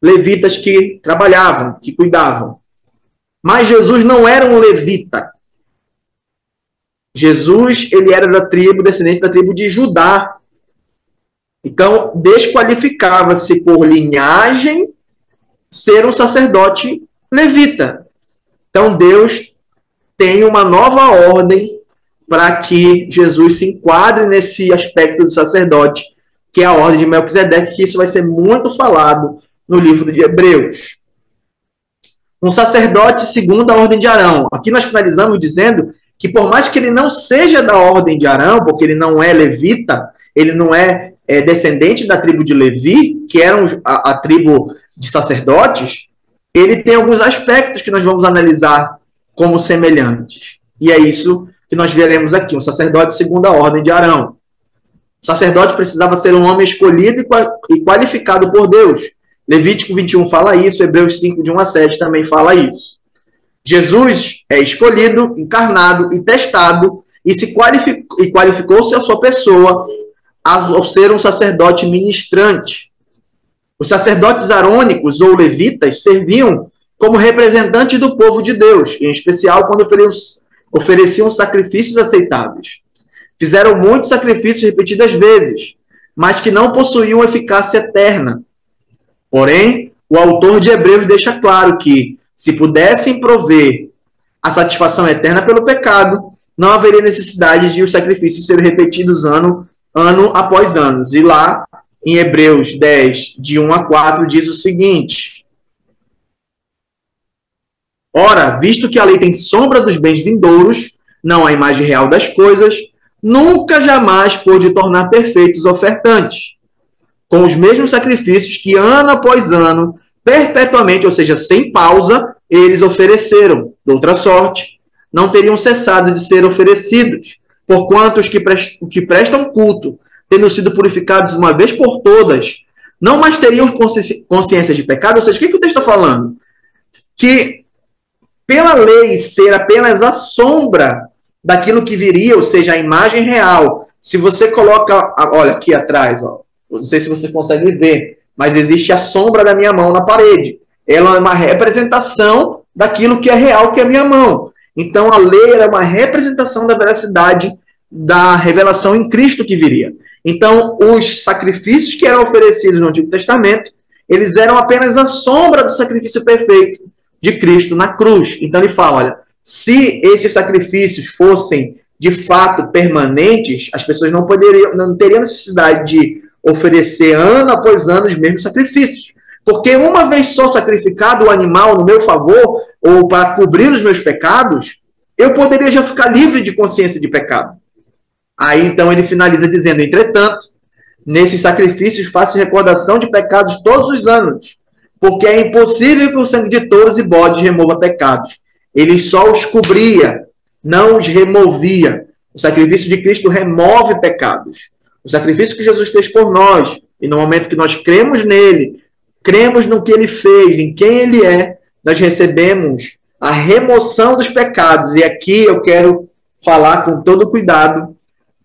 S1: levitas que trabalhavam, que cuidavam. Mas Jesus não era um levita. Jesus, ele era da tribo, descendente da tribo de Judá. Então, desqualificava-se por linhagem ser um sacerdote levita. Então, Deus tem uma nova ordem para que Jesus se enquadre nesse aspecto do sacerdote, que é a ordem de Melquisedeque, que isso vai ser muito falado no livro de Hebreus. Um sacerdote segundo a ordem de Arão. Aqui nós finalizamos dizendo que por mais que ele não seja da ordem de Arão, porque ele não é levita, ele não é descendente da tribo de Levi, que era a tribo de sacerdotes, ele tem alguns aspectos que nós vamos analisar como semelhantes. E é isso que nós veremos aqui, um sacerdote segundo a ordem de Arão. O sacerdote precisava ser um homem escolhido e qualificado por Deus. Levítico 21 fala isso, Hebreus 5, de 1 a 7 também fala isso. Jesus é escolhido, encarnado e testado e qualificou-se a sua pessoa ao ser um sacerdote ministrante. Os sacerdotes arônicos ou levitas serviam como representantes do povo de Deus, em especial quando ofereciam sacrifícios aceitáveis. Fizeram muitos sacrifícios repetidas vezes, mas que não possuíam eficácia eterna. Porém, o autor de Hebreus deixa claro que, se pudessem prover a satisfação eterna pelo pecado, não haveria necessidade de os sacrifícios serem repetidos ano após ano. E lá, em Hebreus 10, de 1 a 4, diz o seguinte: ora, visto que a lei tem sombra dos bens vindouros, não a imagem real das coisas, nunca jamais pôde tornar perfeitos os ofertantes, com os mesmos sacrifícios que ano após ano, perpetuamente, ou seja, sem pausa, eles ofereceram. De outra sorte, não teriam cessado de ser oferecidos, porquanto os que prestam culto, tendo sido purificados uma vez por todas, não mais teriam consciência de pecado. Ou seja, o que o texto está falando? Que pela lei ser apenas a sombra daquilo que viria, ou seja, a imagem real, se você coloca, olha aqui atrás, ó, não sei se você consegue ver, mas existe a sombra da minha mão na parede. Ela é uma representação daquilo que é real, que é a minha mão. Então, a lei era uma representação da veracidade da revelação em Cristo que viria. Então, os sacrifícios que eram oferecidos no Antigo Testamento, eles eram apenas a sombra do sacrifício perfeito de Cristo na cruz. Então, ele fala, olha, se esses sacrifícios fossem, de fato, permanentes, as pessoas não teriam necessidade de oferecer ano após ano os mesmos sacrifícios. Porque uma vez só sacrificado o animal no meu favor, ou para cobrir os meus pecados, eu poderia já ficar livre de consciência de pecado. Aí então ele finaliza dizendo: entretanto, nesses sacrifícios faço recordação de pecados todos os anos, porque é impossível que o sangue de touros e bodes remova pecados. Ele só os cobria, não os removia. O sacrifício de Cristo remove pecados. O sacrifício que Jesus fez por nós, e no momento que nós cremos nele, cremos no que ele fez, em quem ele é, nós recebemos a remoção dos pecados. E aqui eu quero falar com todo cuidado,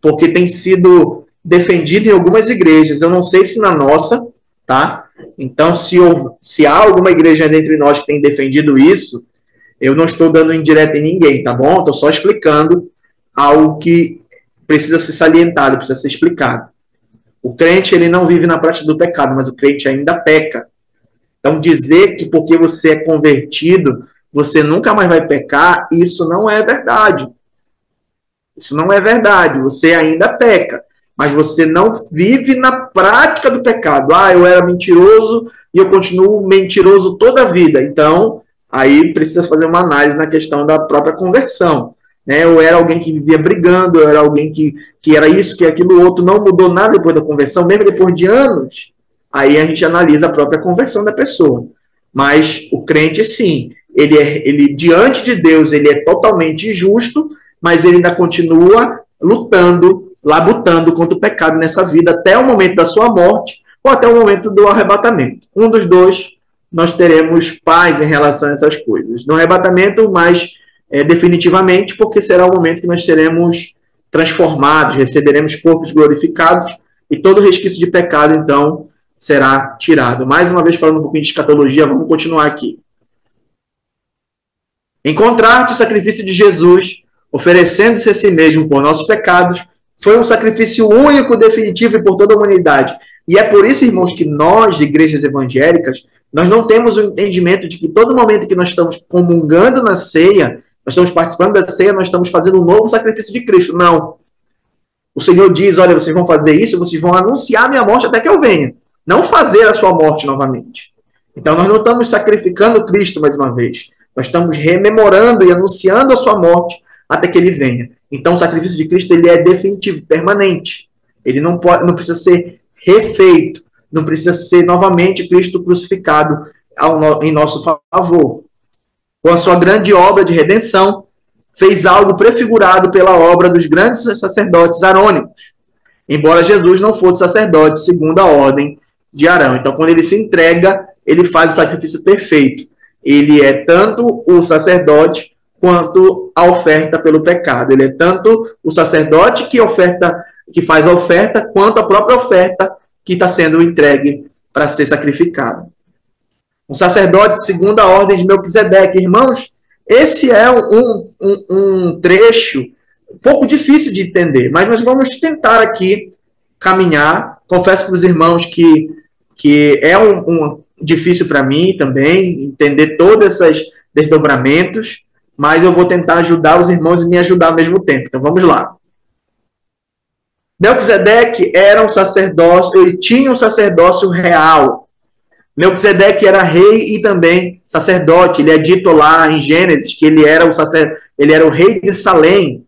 S1: porque tem sido defendido em algumas igrejas. Eu não sei se na nossa, tá? Então, se há alguma igreja dentre nós que tem defendido isso, eu não estou dando indireta em ninguém, tá bom? Estou só explicando algo que precisa ser salientado, precisa ser explicado. O crente, ele não vive na prática do pecado, mas o crente ainda peca. Então, dizer que porque você é convertido, você nunca mais vai pecar, isso não é verdade. Isso não é verdade. Você ainda peca, mas você não vive na prática do pecado. Ah, eu era mentiroso e eu continuo mentiroso toda a vida. Então, aí precisa fazer uma análise na questão da própria conversão. Né? Eu era alguém que vivia brigando, eu era alguém que era isso, que aquilo outro, não mudou nada depois da conversão, mesmo depois de anos. Aí a gente analisa a própria conversão da pessoa. Mas o crente, sim, ele diante de Deus, ele é totalmente justo, mas ele ainda continua lutando, labutando contra o pecado nessa vida, até o momento da sua morte, ou até o momento do arrebatamento. Um dos dois, nós teremos paz em relação a essas coisas. No arrebatamento, mais definitivamente, porque será o momento que nós seremos transformados, receberemos corpos glorificados e todo resquício de pecado, então, será tirado. Mais uma vez, falando um pouquinho de escatologia, vamos continuar aqui. Em contraste, o sacrifício de Jesus, oferecendo-se a si mesmo por nossos pecados, foi um sacrifício único, definitivo e por toda a humanidade. E é por isso, irmãos, que nós, de igrejas evangélicas, nós não temos o entendimento de que todo momento que nós estamos comungando na ceia, nós estamos participando da ceia, nós estamos fazendo um novo sacrifício de Cristo. Não. O Senhor diz, olha, vocês vão fazer isso, vocês vão anunciar a minha morte até que eu venha. Não fazer a sua morte novamente. Então, nós não estamos sacrificando Cristo mais uma vez. Nós estamos rememorando e anunciando a sua morte até que ele venha. Então, o sacrifício de Cristo ele é definitivo, permanente. Ele não precisa ser refeito. Não precisa ser novamente Cristo crucificado em nosso favor. Com a sua grande obra de redenção, fez algo prefigurado pela obra dos grandes sacerdotes arônicos. Embora Jesus não fosse sacerdote segundo a ordem de Arão. Então, quando ele se entrega, ele faz o sacrifício perfeito. Ele é tanto o sacerdote quanto a oferta pelo pecado. Ele é tanto o sacerdote que faz a oferta, quanto a própria oferta que está sendo entregue para ser sacrificado. Um sacerdote segundo a ordem de Melquisedeque. Irmãos, esse é um trecho um pouco difícil de entender, mas nós vamos tentar aqui caminhar. Confesso para os irmãos que é difícil para mim também entender todos esses desdobramentos, mas eu vou tentar ajudar os irmãos e me ajudar ao mesmo tempo. Então vamos lá. Melquisedeque era um sacerdócio, ele tinha um sacerdócio real. Melquisedeque era rei e também sacerdote. Ele é dito lá em Gênesis que ele era o rei de Salém.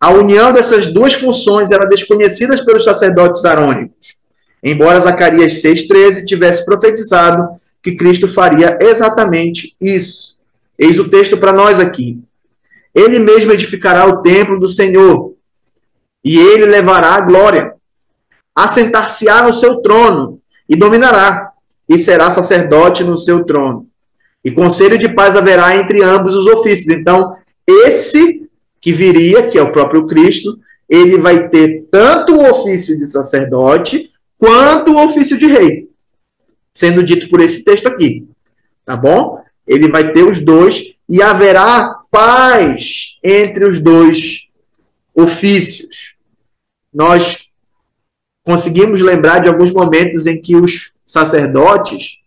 S1: A união dessas duas funções era desconhecida pelos sacerdotes arônicos. Embora Zacarias 6,13 tivesse profetizado que Cristo faria exatamente isso. Eis o texto para nós aqui. Ele mesmo edificará o templo do Senhor, e ele levará a glória. Assentar-se-á no seu trono, e dominará, e será sacerdote no seu trono. E conselho de paz haverá entre ambos os ofícios. Então, esse que viria, que é o próprio Cristo, ele vai ter tanto o ofício de sacerdote, quanto o ofício de rei, sendo dito por esse texto aqui, tá bom? Ele vai ter os dois e haverá paz entre os dois ofícios. Nós conseguimos lembrar de alguns momentos em que os sacerdotes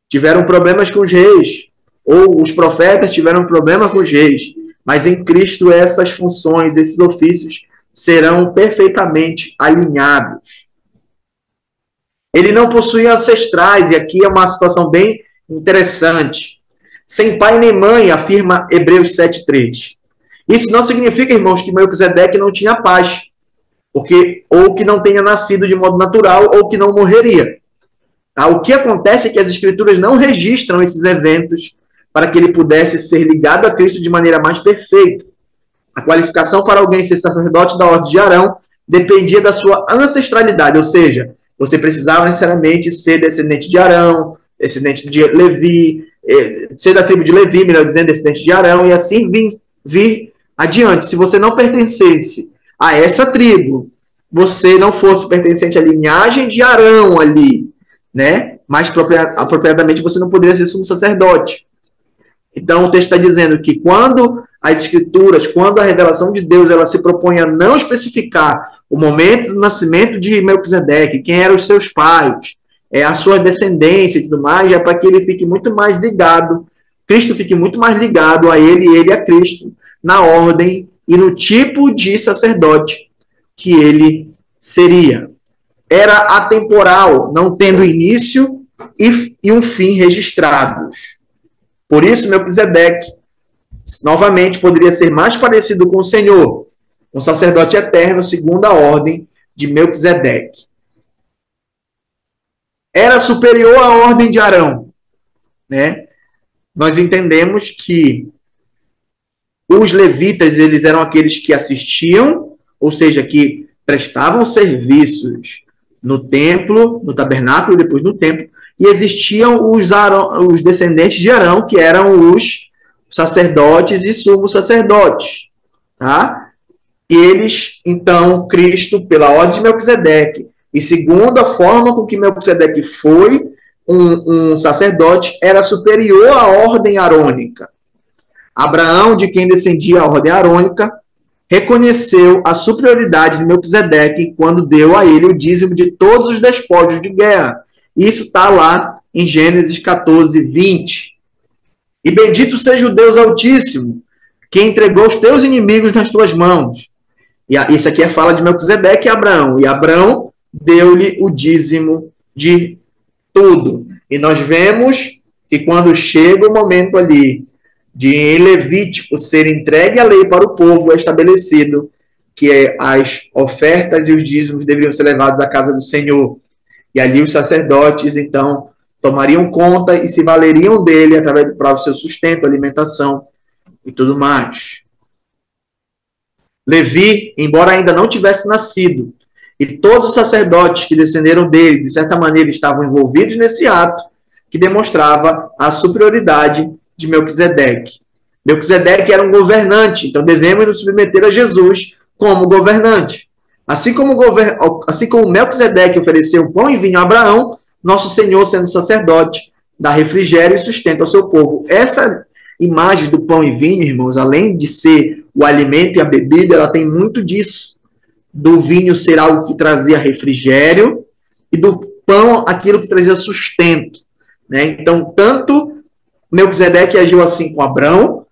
S1: tiveram problemas com os reis, ou os profetas tiveram problema com os reis, mas em Cristo essas funções, esses ofícios serão perfeitamente alinhados. Ele não possuía ancestrais, e aqui é uma situação bem interessante. Sem pai nem mãe, afirma Hebreus 7,3. Isso não significa, irmãos, que Melquisedeque não tinha paz, ou que não tenha nascido de modo natural, ou que não morreria. O que acontece é que as Escrituras não registram esses eventos para que ele pudesse ser ligado a Cristo de maneira mais perfeita. A qualificação para alguém ser sacerdote da ordem de Arão dependia da sua ancestralidade, ou seja, você precisava necessariamente ser descendente de Arão, descendente de Levi, ser da tribo de Levi, melhor dizendo, descendente de Arão, e assim vir adiante. Se você não pertencesse a essa tribo, você não fosse pertencente à linhagem de Arão ali, né? Mais apropriadamente, você não poderia ser sumo sacerdote. Então, o texto está dizendo que quando as Escrituras, quando a revelação de Deus, ela se propõe a não especificar o momento do nascimento de Melquisedeque, quem eram os seus pais, a sua descendência e tudo mais, é para que ele fique muito mais ligado, Cristo fique muito mais ligado a ele e ele a Cristo, na ordem e no tipo de sacerdote que ele seria. Era atemporal, não tendo início e um fim registrados. Por isso, Melquisedeque, novamente, poderia ser mais parecido com o Senhor, um sacerdote eterno segundo a ordem de Melquisedeque. Era superior à ordem de Arão, né? Nós entendemos que os levitas, eles eram aqueles que assistiam, ou seja, que prestavam serviços no templo, no tabernáculo e depois no templo, e existiam os descendentes de Arão, que eram os sacerdotes e sumos sacerdotes. Tá? E eles, então, Cristo, pela ordem de Melquisedeque, e segundo a forma com que Melquisedeque foi um sacerdote, era superior à ordem arônica. Abraão, de quem descendia a ordem arônica, reconheceu a superioridade de Melquisedeque quando deu a ele o dízimo de todos os despojos de guerra. Isso está lá em Gênesis 14, 20. E bendito seja o Deus Altíssimo, que entregou os teus inimigos nas tuas mãos. E isso aqui é fala de Melquisedeque e Abraão. E Abraão deu-lhe o dízimo de tudo. E nós vemos que quando chega o momento ali de em Levítico ser entregue a lei para o povo, é estabelecido que as ofertas e os dízimos deveriam ser levados à casa do Senhor. E ali os sacerdotes, então, tomariam conta e se valeriam dele através do próprio seu sustento, alimentação e tudo mais. Levi, embora ainda não tivesse nascido, e todos os sacerdotes que descenderam dele, de certa maneira, estavam envolvidos nesse ato, que demonstrava a superioridade de Melquisedeque. Melquisedeque era um governante, então devemos nos submeter a Jesus como governante. Assim como Melquisedeque ofereceu pão e vinho a Abraão, nosso Senhor, sendo sacerdote, dá refrigério e sustento ao seu povo. Essa imagem do pão e vinho, irmãos, além de ser o alimento e a bebida, ela tem muito disso. Do vinho ser algo que trazia refrigério e do pão aquilo que trazia sustento. Né? Então, tanto Melquisedeque agiu assim com Abraão,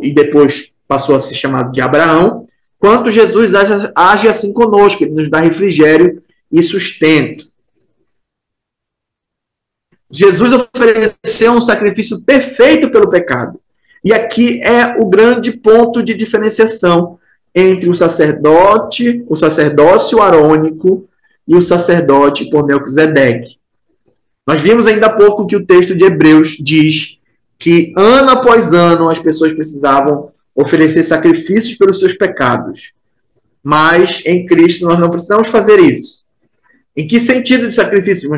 S1: e depois passou a ser chamado de Abraão, quanto Jesus age assim conosco, ele nos dá refrigério e sustento. Jesus ofereceu um sacrifício perfeito pelo pecado. E aqui é o grande ponto de diferenciação entre o sacerdócio arônico e o sacerdote por Melquisedeque. Nós vimos ainda há pouco que o texto de Hebreus diz que ano após ano as pessoas precisavam oferecer sacrifícios pelos seus pecados. Mas em Cristo nós não precisamos fazer isso. Em que sentido de sacrifício?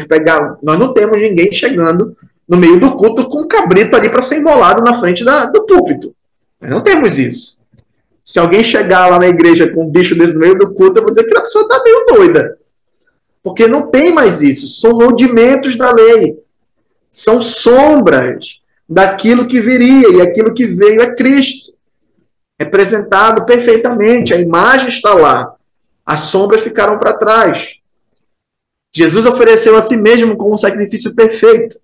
S1: Nós não temos ninguém chegando no meio do culto com um cabrito ali para ser imolado na frente do púlpito. Nós não temos isso. Se alguém chegar lá na igreja com um bicho desse no meio do culto, eu vou dizer que a pessoa está meio doida. Porque não tem mais isso. São rudimentos da lei. São sombras daquilo que viria. E aquilo que veio é Cristo. Representado perfeitamente. A imagem está lá. As sombras ficaram para trás. Jesus ofereceu a si mesmo como um sacrifício perfeito.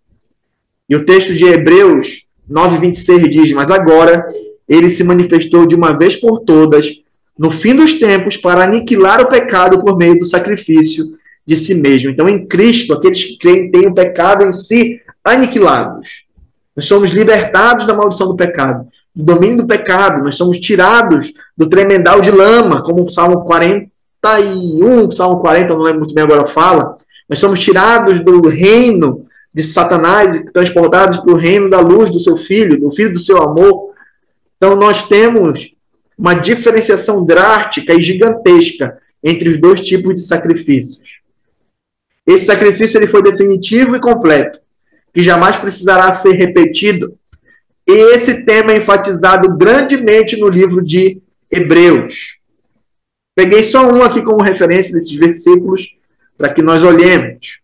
S1: E o texto de Hebreus 9:26 diz: mas agora ele se manifestou de uma vez por todas, no fim dos tempos, para aniquilar o pecado por meio do sacrifício de si mesmo. Então, em Cristo, aqueles que creem têm o pecado em si aniquilados. Nós somos libertados da maldição do pecado, do domínio do pecado. Nós somos tirados do tremendal de lama, como o Salmo 41, Salmo 40, não lembro muito bem agora, fala. Nós somos tirados do reino de Satanás e transportados para o reino da luz do seu Filho, do Filho do seu amor. Então, nós temos uma diferenciação drástica e gigantesca entre os dois tipos de sacrifícios. Esse sacrifício ele foi definitivo e completo, que jamais precisará ser repetido. E esse tema é enfatizado grandemente no livro de Hebreus. Peguei só um aqui como referência desses versículos para que nós olhemos.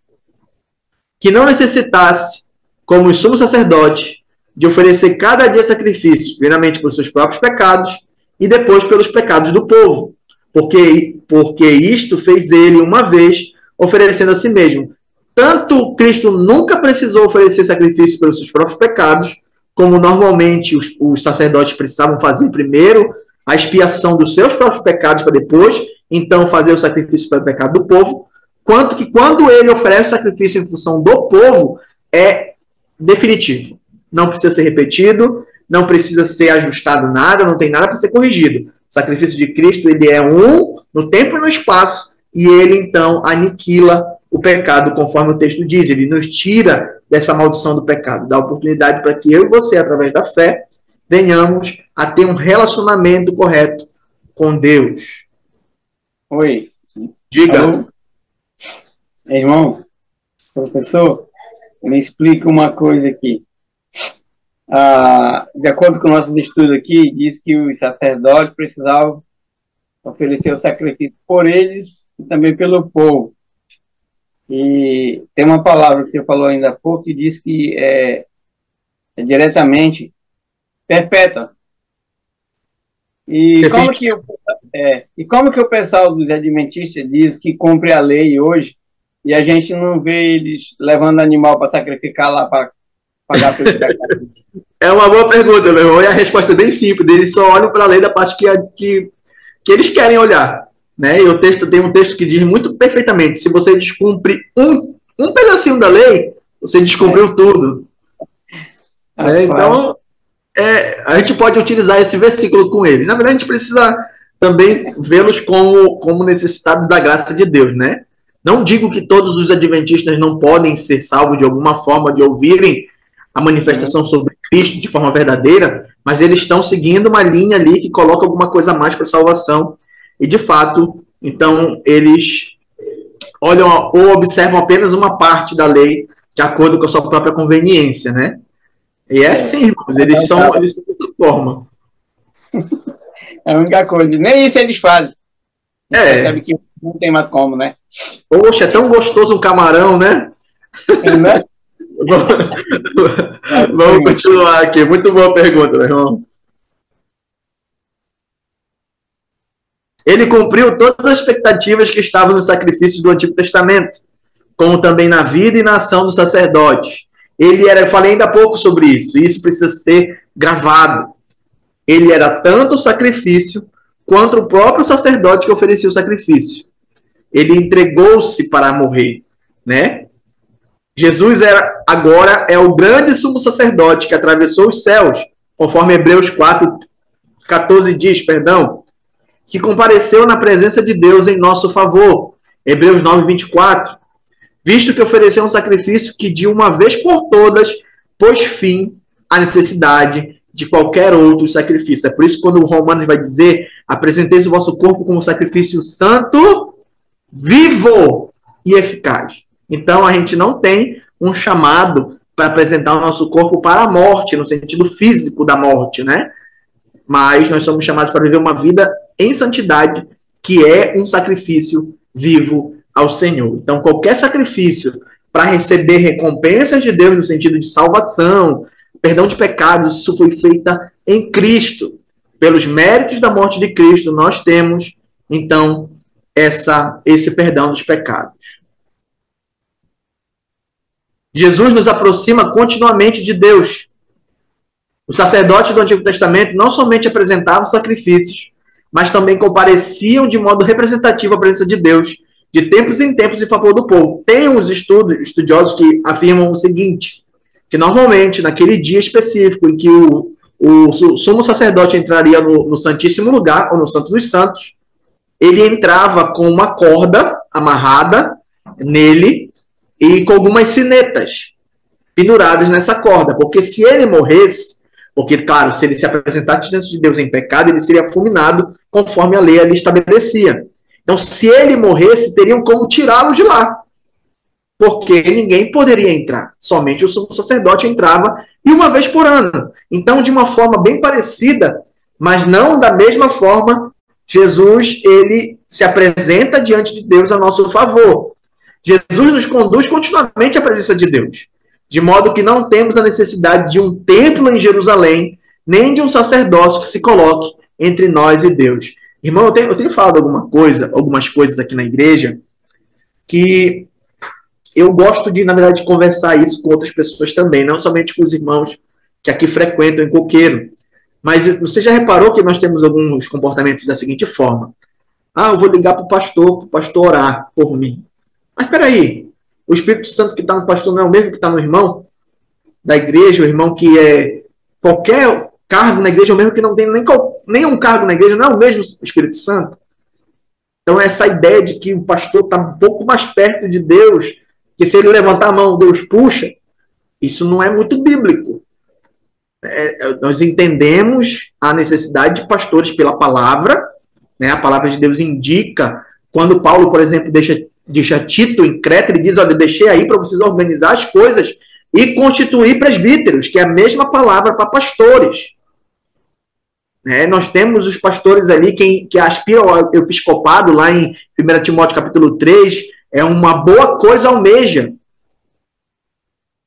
S1: Que não necessitasse, como os sumos sacerdotes, de oferecer cada dia sacrifício, primeiramente pelos seus próprios pecados e depois pelos pecados do povo. Porque isto fez ele uma vez, oferecendo a si mesmo. Tanto Cristo nunca precisou oferecer sacrifício pelos seus próprios pecados, como normalmente os sacerdotes precisavam fazer primeiro a expiação dos seus próprios pecados para depois, então, fazer o sacrifício pelo pecado do povo, quanto que quando ele oferece sacrifício em função do povo, é definitivo. Não precisa ser repetido, não precisa ser ajustado nada, não tem nada para ser corrigido. O sacrifício de Cristo ele é um no tempo e no espaço, e ele então aniquila o pecado, conforme o texto diz. Ele nos tira dessa maldição do pecado, dá oportunidade para que eu e você, através da fé, venhamos a ter um relacionamento correto com Deus.
S3: Oi.
S1: Diga.
S3: Alô? Irmão, professor, me explica uma coisa aqui. De acordo com nossos estudos aqui, diz que os sacerdotes precisavam oferecer o sacrifício por eles e também pelo povo. E tem uma palavra que você falou ainda há pouco que diz que é diretamente perpétua. E como que o pessoal dos adventistas diz que cumpre a lei hoje e a gente não vê eles levando animal para sacrificar lá para pagar pelos pecados?
S1: É uma boa pergunta, meu irmão. E a resposta é bem simples. Eles só olham para a lei da parte que eles querem olhar. Né? E o texto tem um texto que diz muito perfeitamente: se você descumpre um pedacinho da lei, você descumpriu tudo. Então, a gente pode utilizar esse versículo com eles. Na verdade, a gente precisa também vê-los como necessitados da graça de Deus, né? Não digo que todos os adventistas não podem ser salvos de alguma forma, de ouvirem a manifestação sobre Cristo de forma verdadeira, mas eles estão seguindo uma linha ali que coloca alguma coisa a mais para a salvação. E, de fato, então, eles olham ou observam apenas uma parte da lei de acordo com a sua própria conveniência, né? E é assim, irmãos, eles são dessa forma.
S3: É a única coisa. Nem isso eles fazem. Percebe que não tem mais como, né?
S1: Poxa, é tão gostoso um camarão, né?
S3: Né?
S1: Vamos continuar aqui. Muito boa pergunta, meu irmão. Ele cumpriu todas as expectativas que estavam no sacrifício do Antigo Testamento, como também na vida e na ação dos sacerdotes. Eu falei ainda há pouco sobre isso, e isso precisa ser gravado. Ele era tanto o sacrifício, quanto o próprio sacerdote que oferecia o sacrifício. Ele entregou-se para morrer, né? Jesus agora é o grande sumo sacerdote que atravessou os céus, conforme Hebreus 4:14 diz, que compareceu na presença de Deus em nosso favor. Hebreus 9:24. Visto que ofereceu um sacrifício que de uma vez por todas pôs fim à necessidade de qualquer outro sacrifício. É por isso que quando o Romanos vai dizer: apresenteis o vosso corpo como sacrifício santo, vivo e eficaz. Então a gente não tem um chamado para apresentar o nosso corpo para a morte, no sentido físico da morte, né? Mas nós somos chamados para viver uma vida em santidade, que é um sacrifício vivo ao Senhor. Então, qualquer sacrifício para receber recompensas de Deus no sentido de salvação, perdão de pecados, isso foi feito em Cristo. Pelos méritos da morte de Cristo, nós temos, então, esse perdão dos pecados. Jesus nos aproxima continuamente de Deus. Os sacerdotes do Antigo Testamento não somente apresentavam sacrifícios, mas também compareciam de modo representativo à presença de Deus, de tempos em tempos em favor do povo. Tem uns estudiosos que afirmam o seguinte, que normalmente, naquele dia específico em que o sumo sacerdote entraria no Santíssimo Lugar, ou no Santo dos Santos, ele entrava com uma corda amarrada nele e com algumas sinetas penduradas nessa corda, porque se ele morresse, porque, claro, se ele se apresentasse diante de Deus em pecado, ele seria fulminado conforme a lei ali estabelecia. Então, se ele morresse, teriam como tirá-lo de lá, porque ninguém poderia entrar. Somente o sumo sacerdote entrava, e uma vez por ano. Então, de uma forma bem parecida, mas não da mesma forma, Jesus, ele se apresenta diante de Deus a nosso favor. Jesus nos conduz continuamente à presença de Deus, de modo que não temos a necessidade de um templo em Jerusalém, nem de um sacerdócio que se coloque entre nós e Deus. Irmão, eu tenho falado algumas coisas aqui na igreja, que eu gosto de, na verdade, conversar isso com outras pessoas também, não somente com os irmãos que aqui frequentam em Coqueiro. Mas você já reparou que nós temos alguns comportamentos da seguinte forma: eu vou ligar para o pastor orar por mim. Mas peraí, o Espírito Santo que está no pastor não é o mesmo que está no irmão da igreja, o irmão que é qualquer cargo na igreja, é o mesmo que não tem nenhum cargo na igreja, não é o mesmo Espírito Santo? Então essa ideia de que o pastor está um pouco mais perto de Deus, que se ele levantar a mão, Deus puxa, isso não é muito bíblico. Nós entendemos a necessidade de pastores pela palavra, né? A palavra de Deus indica, quando Paulo, por exemplo, deixa diz a Tito, em Creta, ele diz, olha, eu deixei aí para vocês organizar as coisas e constituir presbíteros, que é a mesma palavra para pastores. Nós temos os pastores ali que aspiram ao episcopado, lá em 1 Timóteo capítulo 3, é uma boa coisa almeja.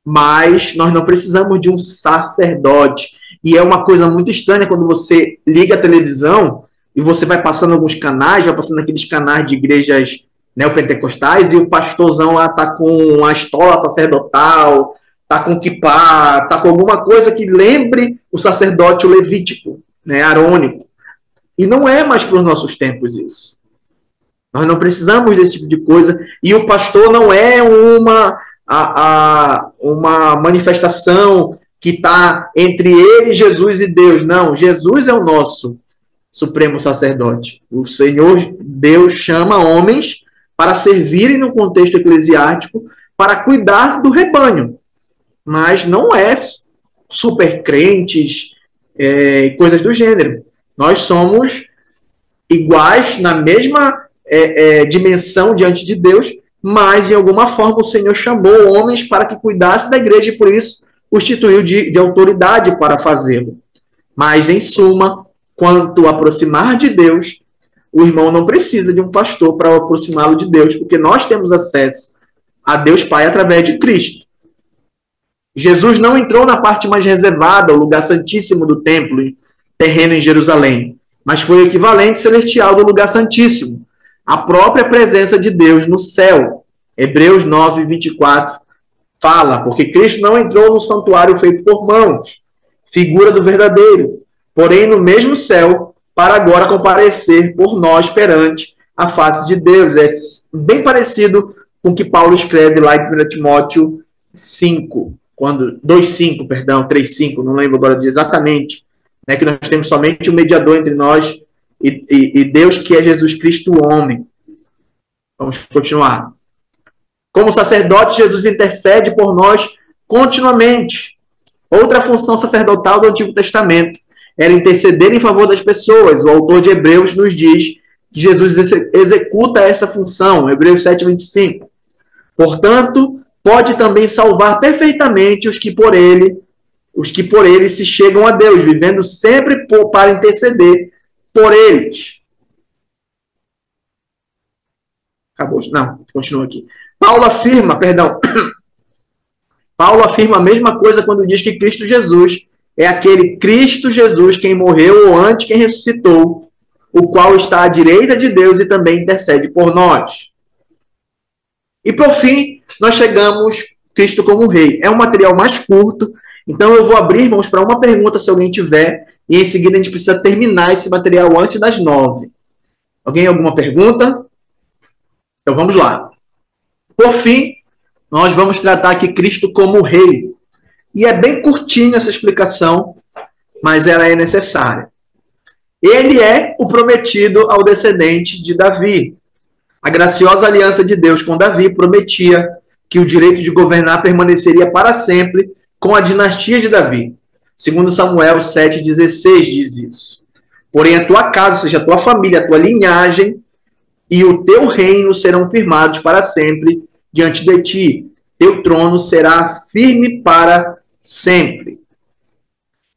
S1: Mas nós não precisamos de um sacerdote. E é uma coisa muito estranha quando você liga a televisão e você vai passando alguns canais, vai passando aqueles canais de igrejas neopentecostais, e o pastorzão lá está com uma estola sacerdotal, está com kippá, está com alguma coisa que lembre o sacerdote levítico, arônico. E não é mais para os nossos tempos isso. Nós não precisamos desse tipo de coisa. E o pastor não é uma manifestação que está entre ele, Jesus e Deus. Não, Jesus é o nosso supremo sacerdote. O Senhor Deus chama homens para servirem no contexto eclesiástico, para cuidar do rebanho. Mas não é super crentes, coisas do gênero. Nós somos iguais na mesma dimensão diante de Deus, mas, em alguma forma, o Senhor chamou homens para que cuidassem da igreja e, por isso, os instituiu de autoridade para fazê-lo. Mas, em suma, quanto aproximar de Deus, o irmão não precisa de um pastor para aproximá-lo de Deus, porque nós temos acesso a Deus Pai através de Cristo. Jesus não entrou na parte mais reservada, o lugar santíssimo do templo, terreno em Jerusalém, mas foi o equivalente celestial do lugar santíssimo, a própria presença de Deus no céu. Hebreus 9, 24 fala, porque Cristo não entrou no santuário feito por mãos, figura do verdadeiro, porém no mesmo céu, para agora comparecer por nós perante a face de Deus. É bem parecido com o que Paulo escreve lá em 1 Timóteo 5, 3:5, não lembro agora exatamente, que nós temos somente um mediador entre nós e Deus, que é Jesus Cristo, o homem. Vamos continuar. Como sacerdote, Jesus intercede por nós continuamente. Outra função sacerdotal do Antigo Testamento era interceder em favor das pessoas. O autor de Hebreus nos diz que Jesus executa essa função, Hebreus 7:25. Portanto, pode também salvar perfeitamente os que por ele se chegam a Deus, vivendo sempre para interceder por eles. Acabou. Não, continua aqui. Paulo afirma a mesma coisa quando diz que Cristo Jesus é aquele Cristo Jesus quem morreu ou antes quem ressuscitou, o qual está à direita de Deus e também intercede por nós. E por fim, nós chegamos Cristo como Rei. É um material mais curto, então eu vou abrir, irmãos, para uma pergunta, se alguém tiver, e em seguida a gente precisa terminar esse material antes das 9. Alguém, alguma pergunta? Então vamos lá. Por fim, nós vamos tratar aqui Cristo como Rei. E é bem curtinha essa explicação, mas ela é necessária. Ele é o prometido ao descendente de Davi. A graciosa aliança de Deus com Davi prometia que o direito de governar permaneceria para sempre com a dinastia de Davi. Segundo Samuel 7,16 diz isso. Porém, a tua casa, ou seja, a tua família, a tua linhagem e o teu reino serão firmados para sempre diante de ti. Teu trono será firme para sempre.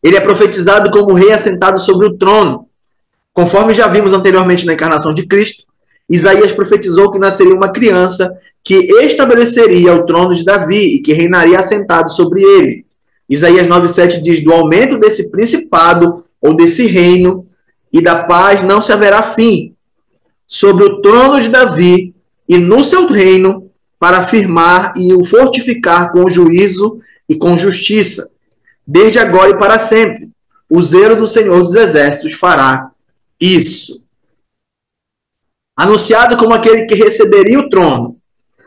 S1: Ele é profetizado como rei assentado sobre o trono. Conforme já vimos anteriormente na encarnação de Cristo, Isaías profetizou que nasceria uma criança que estabeleceria o trono de Davi e que reinaria assentado sobre ele. Isaías 9,7 diz, do aumento desse principado ou desse reino e da paz não se haverá fim, sobre o trono de Davi e no seu reino, para afirmar e o fortificar com juízo e com justiça, desde agora e para sempre. O zelo do Senhor dos Exércitos fará isso. Anunciado como aquele que receberia o trono,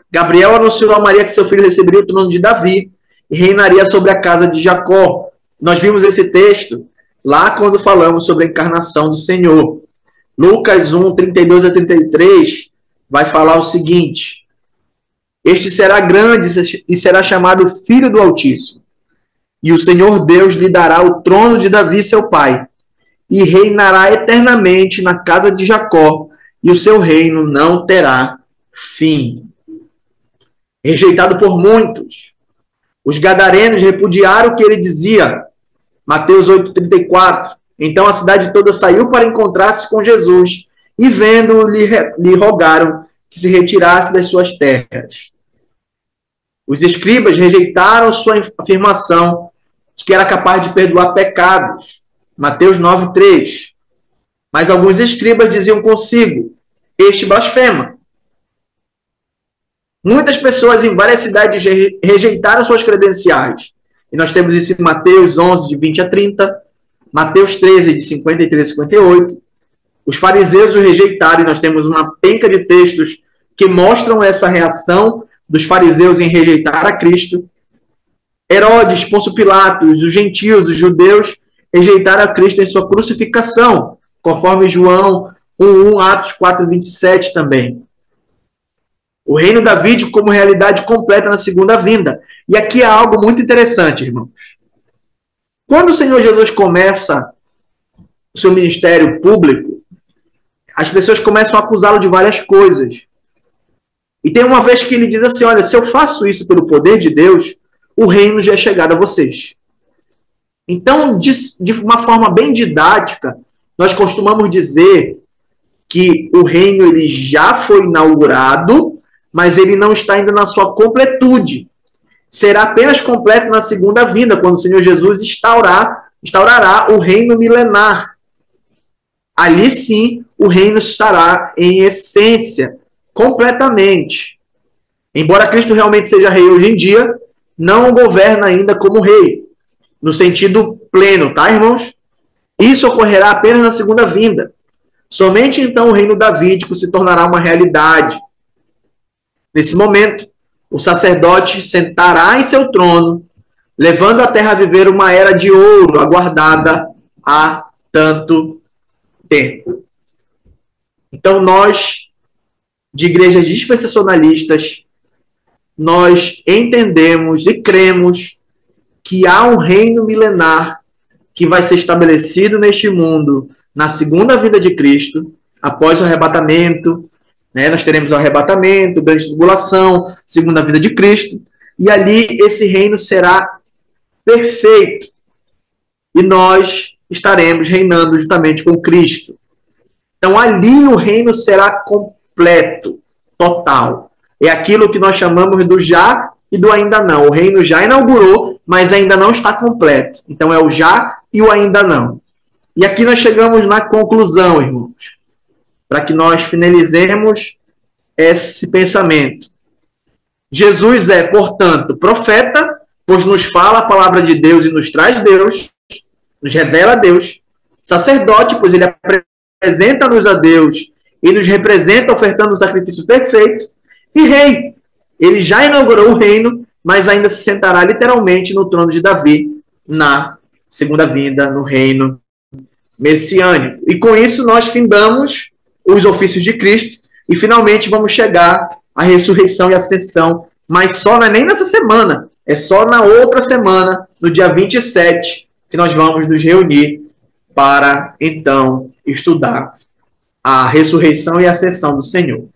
S1: Gabriel anunciou a Maria que seu filho receberia o trono de Davi e reinaria sobre a casa de Jacó. Nós vimos esse texto lá quando falamos sobre a encarnação do Senhor. Lucas 1, 32 a 33 vai falar o seguinte: este será grande e será chamado Filho do Altíssimo. E o Senhor Deus lhe dará o trono de Davi, seu pai, e reinará eternamente na casa de Jacó, e o seu reino não terá fim. Rejeitado por muitos, os gadarenos repudiaram o que ele dizia. Mateus 8,34. Então a cidade toda saiu para encontrar-se com Jesus e, vendo-o, lhe rogaram que se retirasse das suas terras. Os escribas rejeitaram sua afirmação de que era capaz de perdoar pecados. Mateus 9,3. Mas alguns escribas diziam consigo: este blasfema. Muitas pessoas em várias cidades rejeitaram suas credenciais. E nós temos isso em Mateus 11, de 20 a 30, Mateus 13, de 53 a 58. Os fariseus o rejeitaram, e nós temos uma penca de textos que mostram essa reação dos fariseus em rejeitar a Cristo. Herodes, Pôncio Pilatos, os gentios, os judeus, rejeitaram a Cristo em sua crucificação, conforme João 1:1, Atos 4:27 também. O reino davídico como realidade completa na segunda vinda. E aqui há algo muito interessante, irmãos. Quando o Senhor Jesus começa o seu ministério público, as pessoas começam a acusá-lo de várias coisas. E tem uma vez que ele diz assim: olha, se eu faço isso pelo poder de Deus, o reino já é chegado a vocês. Então, de uma forma bem didática, nós costumamos dizer que o reino ele já foi inaugurado, mas ele não está ainda na sua completude. Será apenas completo na segunda vinda, quando o Senhor Jesus instaurará o reino milenar. Ali sim, o reino estará em essência, completamente. Embora Cristo realmente seja rei hoje em dia, não governa ainda como rei, no sentido pleno, tá, irmãos? Isso ocorrerá apenas na segunda vinda. Somente então o reino davídico se tornará uma realidade. Nesse momento, o sacerdote sentará em seu trono, levando a terra a viver uma era de ouro aguardada há tanto tempo. Então nós, de igrejas dispensacionalistas, nós entendemos e cremos que há um reino milenar que vai ser estabelecido neste mundo na segunda vinda de Cristo, após o arrebatamento. Nós teremos o arrebatamento, grande tribulação, segunda vinda de Cristo, e ali esse reino será perfeito. E nós estaremos reinando justamente com Cristo. Então ali o reino será completo, total. É aquilo que nós chamamos do já e do ainda não. O reino já inaugurou, mas ainda não está completo. Então é o já e o ainda não. E aqui nós chegamos na conclusão, irmãos, para que nós finalizemos esse pensamento. Jesus é, portanto, profeta, pois nos fala a palavra de Deus e nos traz Deus, nos revela Deus. Sacerdote, pois ele apresenta-nos a Deus e nos representa ofertando um sacrifício perfeito. E rei, ele já inaugurou o reino, mas ainda se sentará literalmente no trono de Davi na segunda vinda, no reino messiânico. E com isso nós findamos os ofícios de Cristo e finalmente vamos chegar à ressurreição e ascensão, mas só não é nem nessa semana, é só na outra semana, no dia 27, que nós vamos nos reunir para então estudar a ressurreição e a ascensão do Senhor.